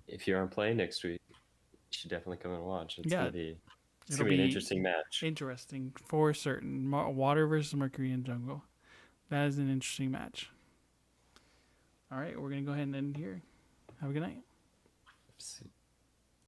If you're on play next week, you should definitely come and watch. It's Yeah, gonna be an interesting match. Interesting for certain. Water versus Mercury in jungle. That is an interesting match. All right, we're gonna go ahead and end here. Have a good night.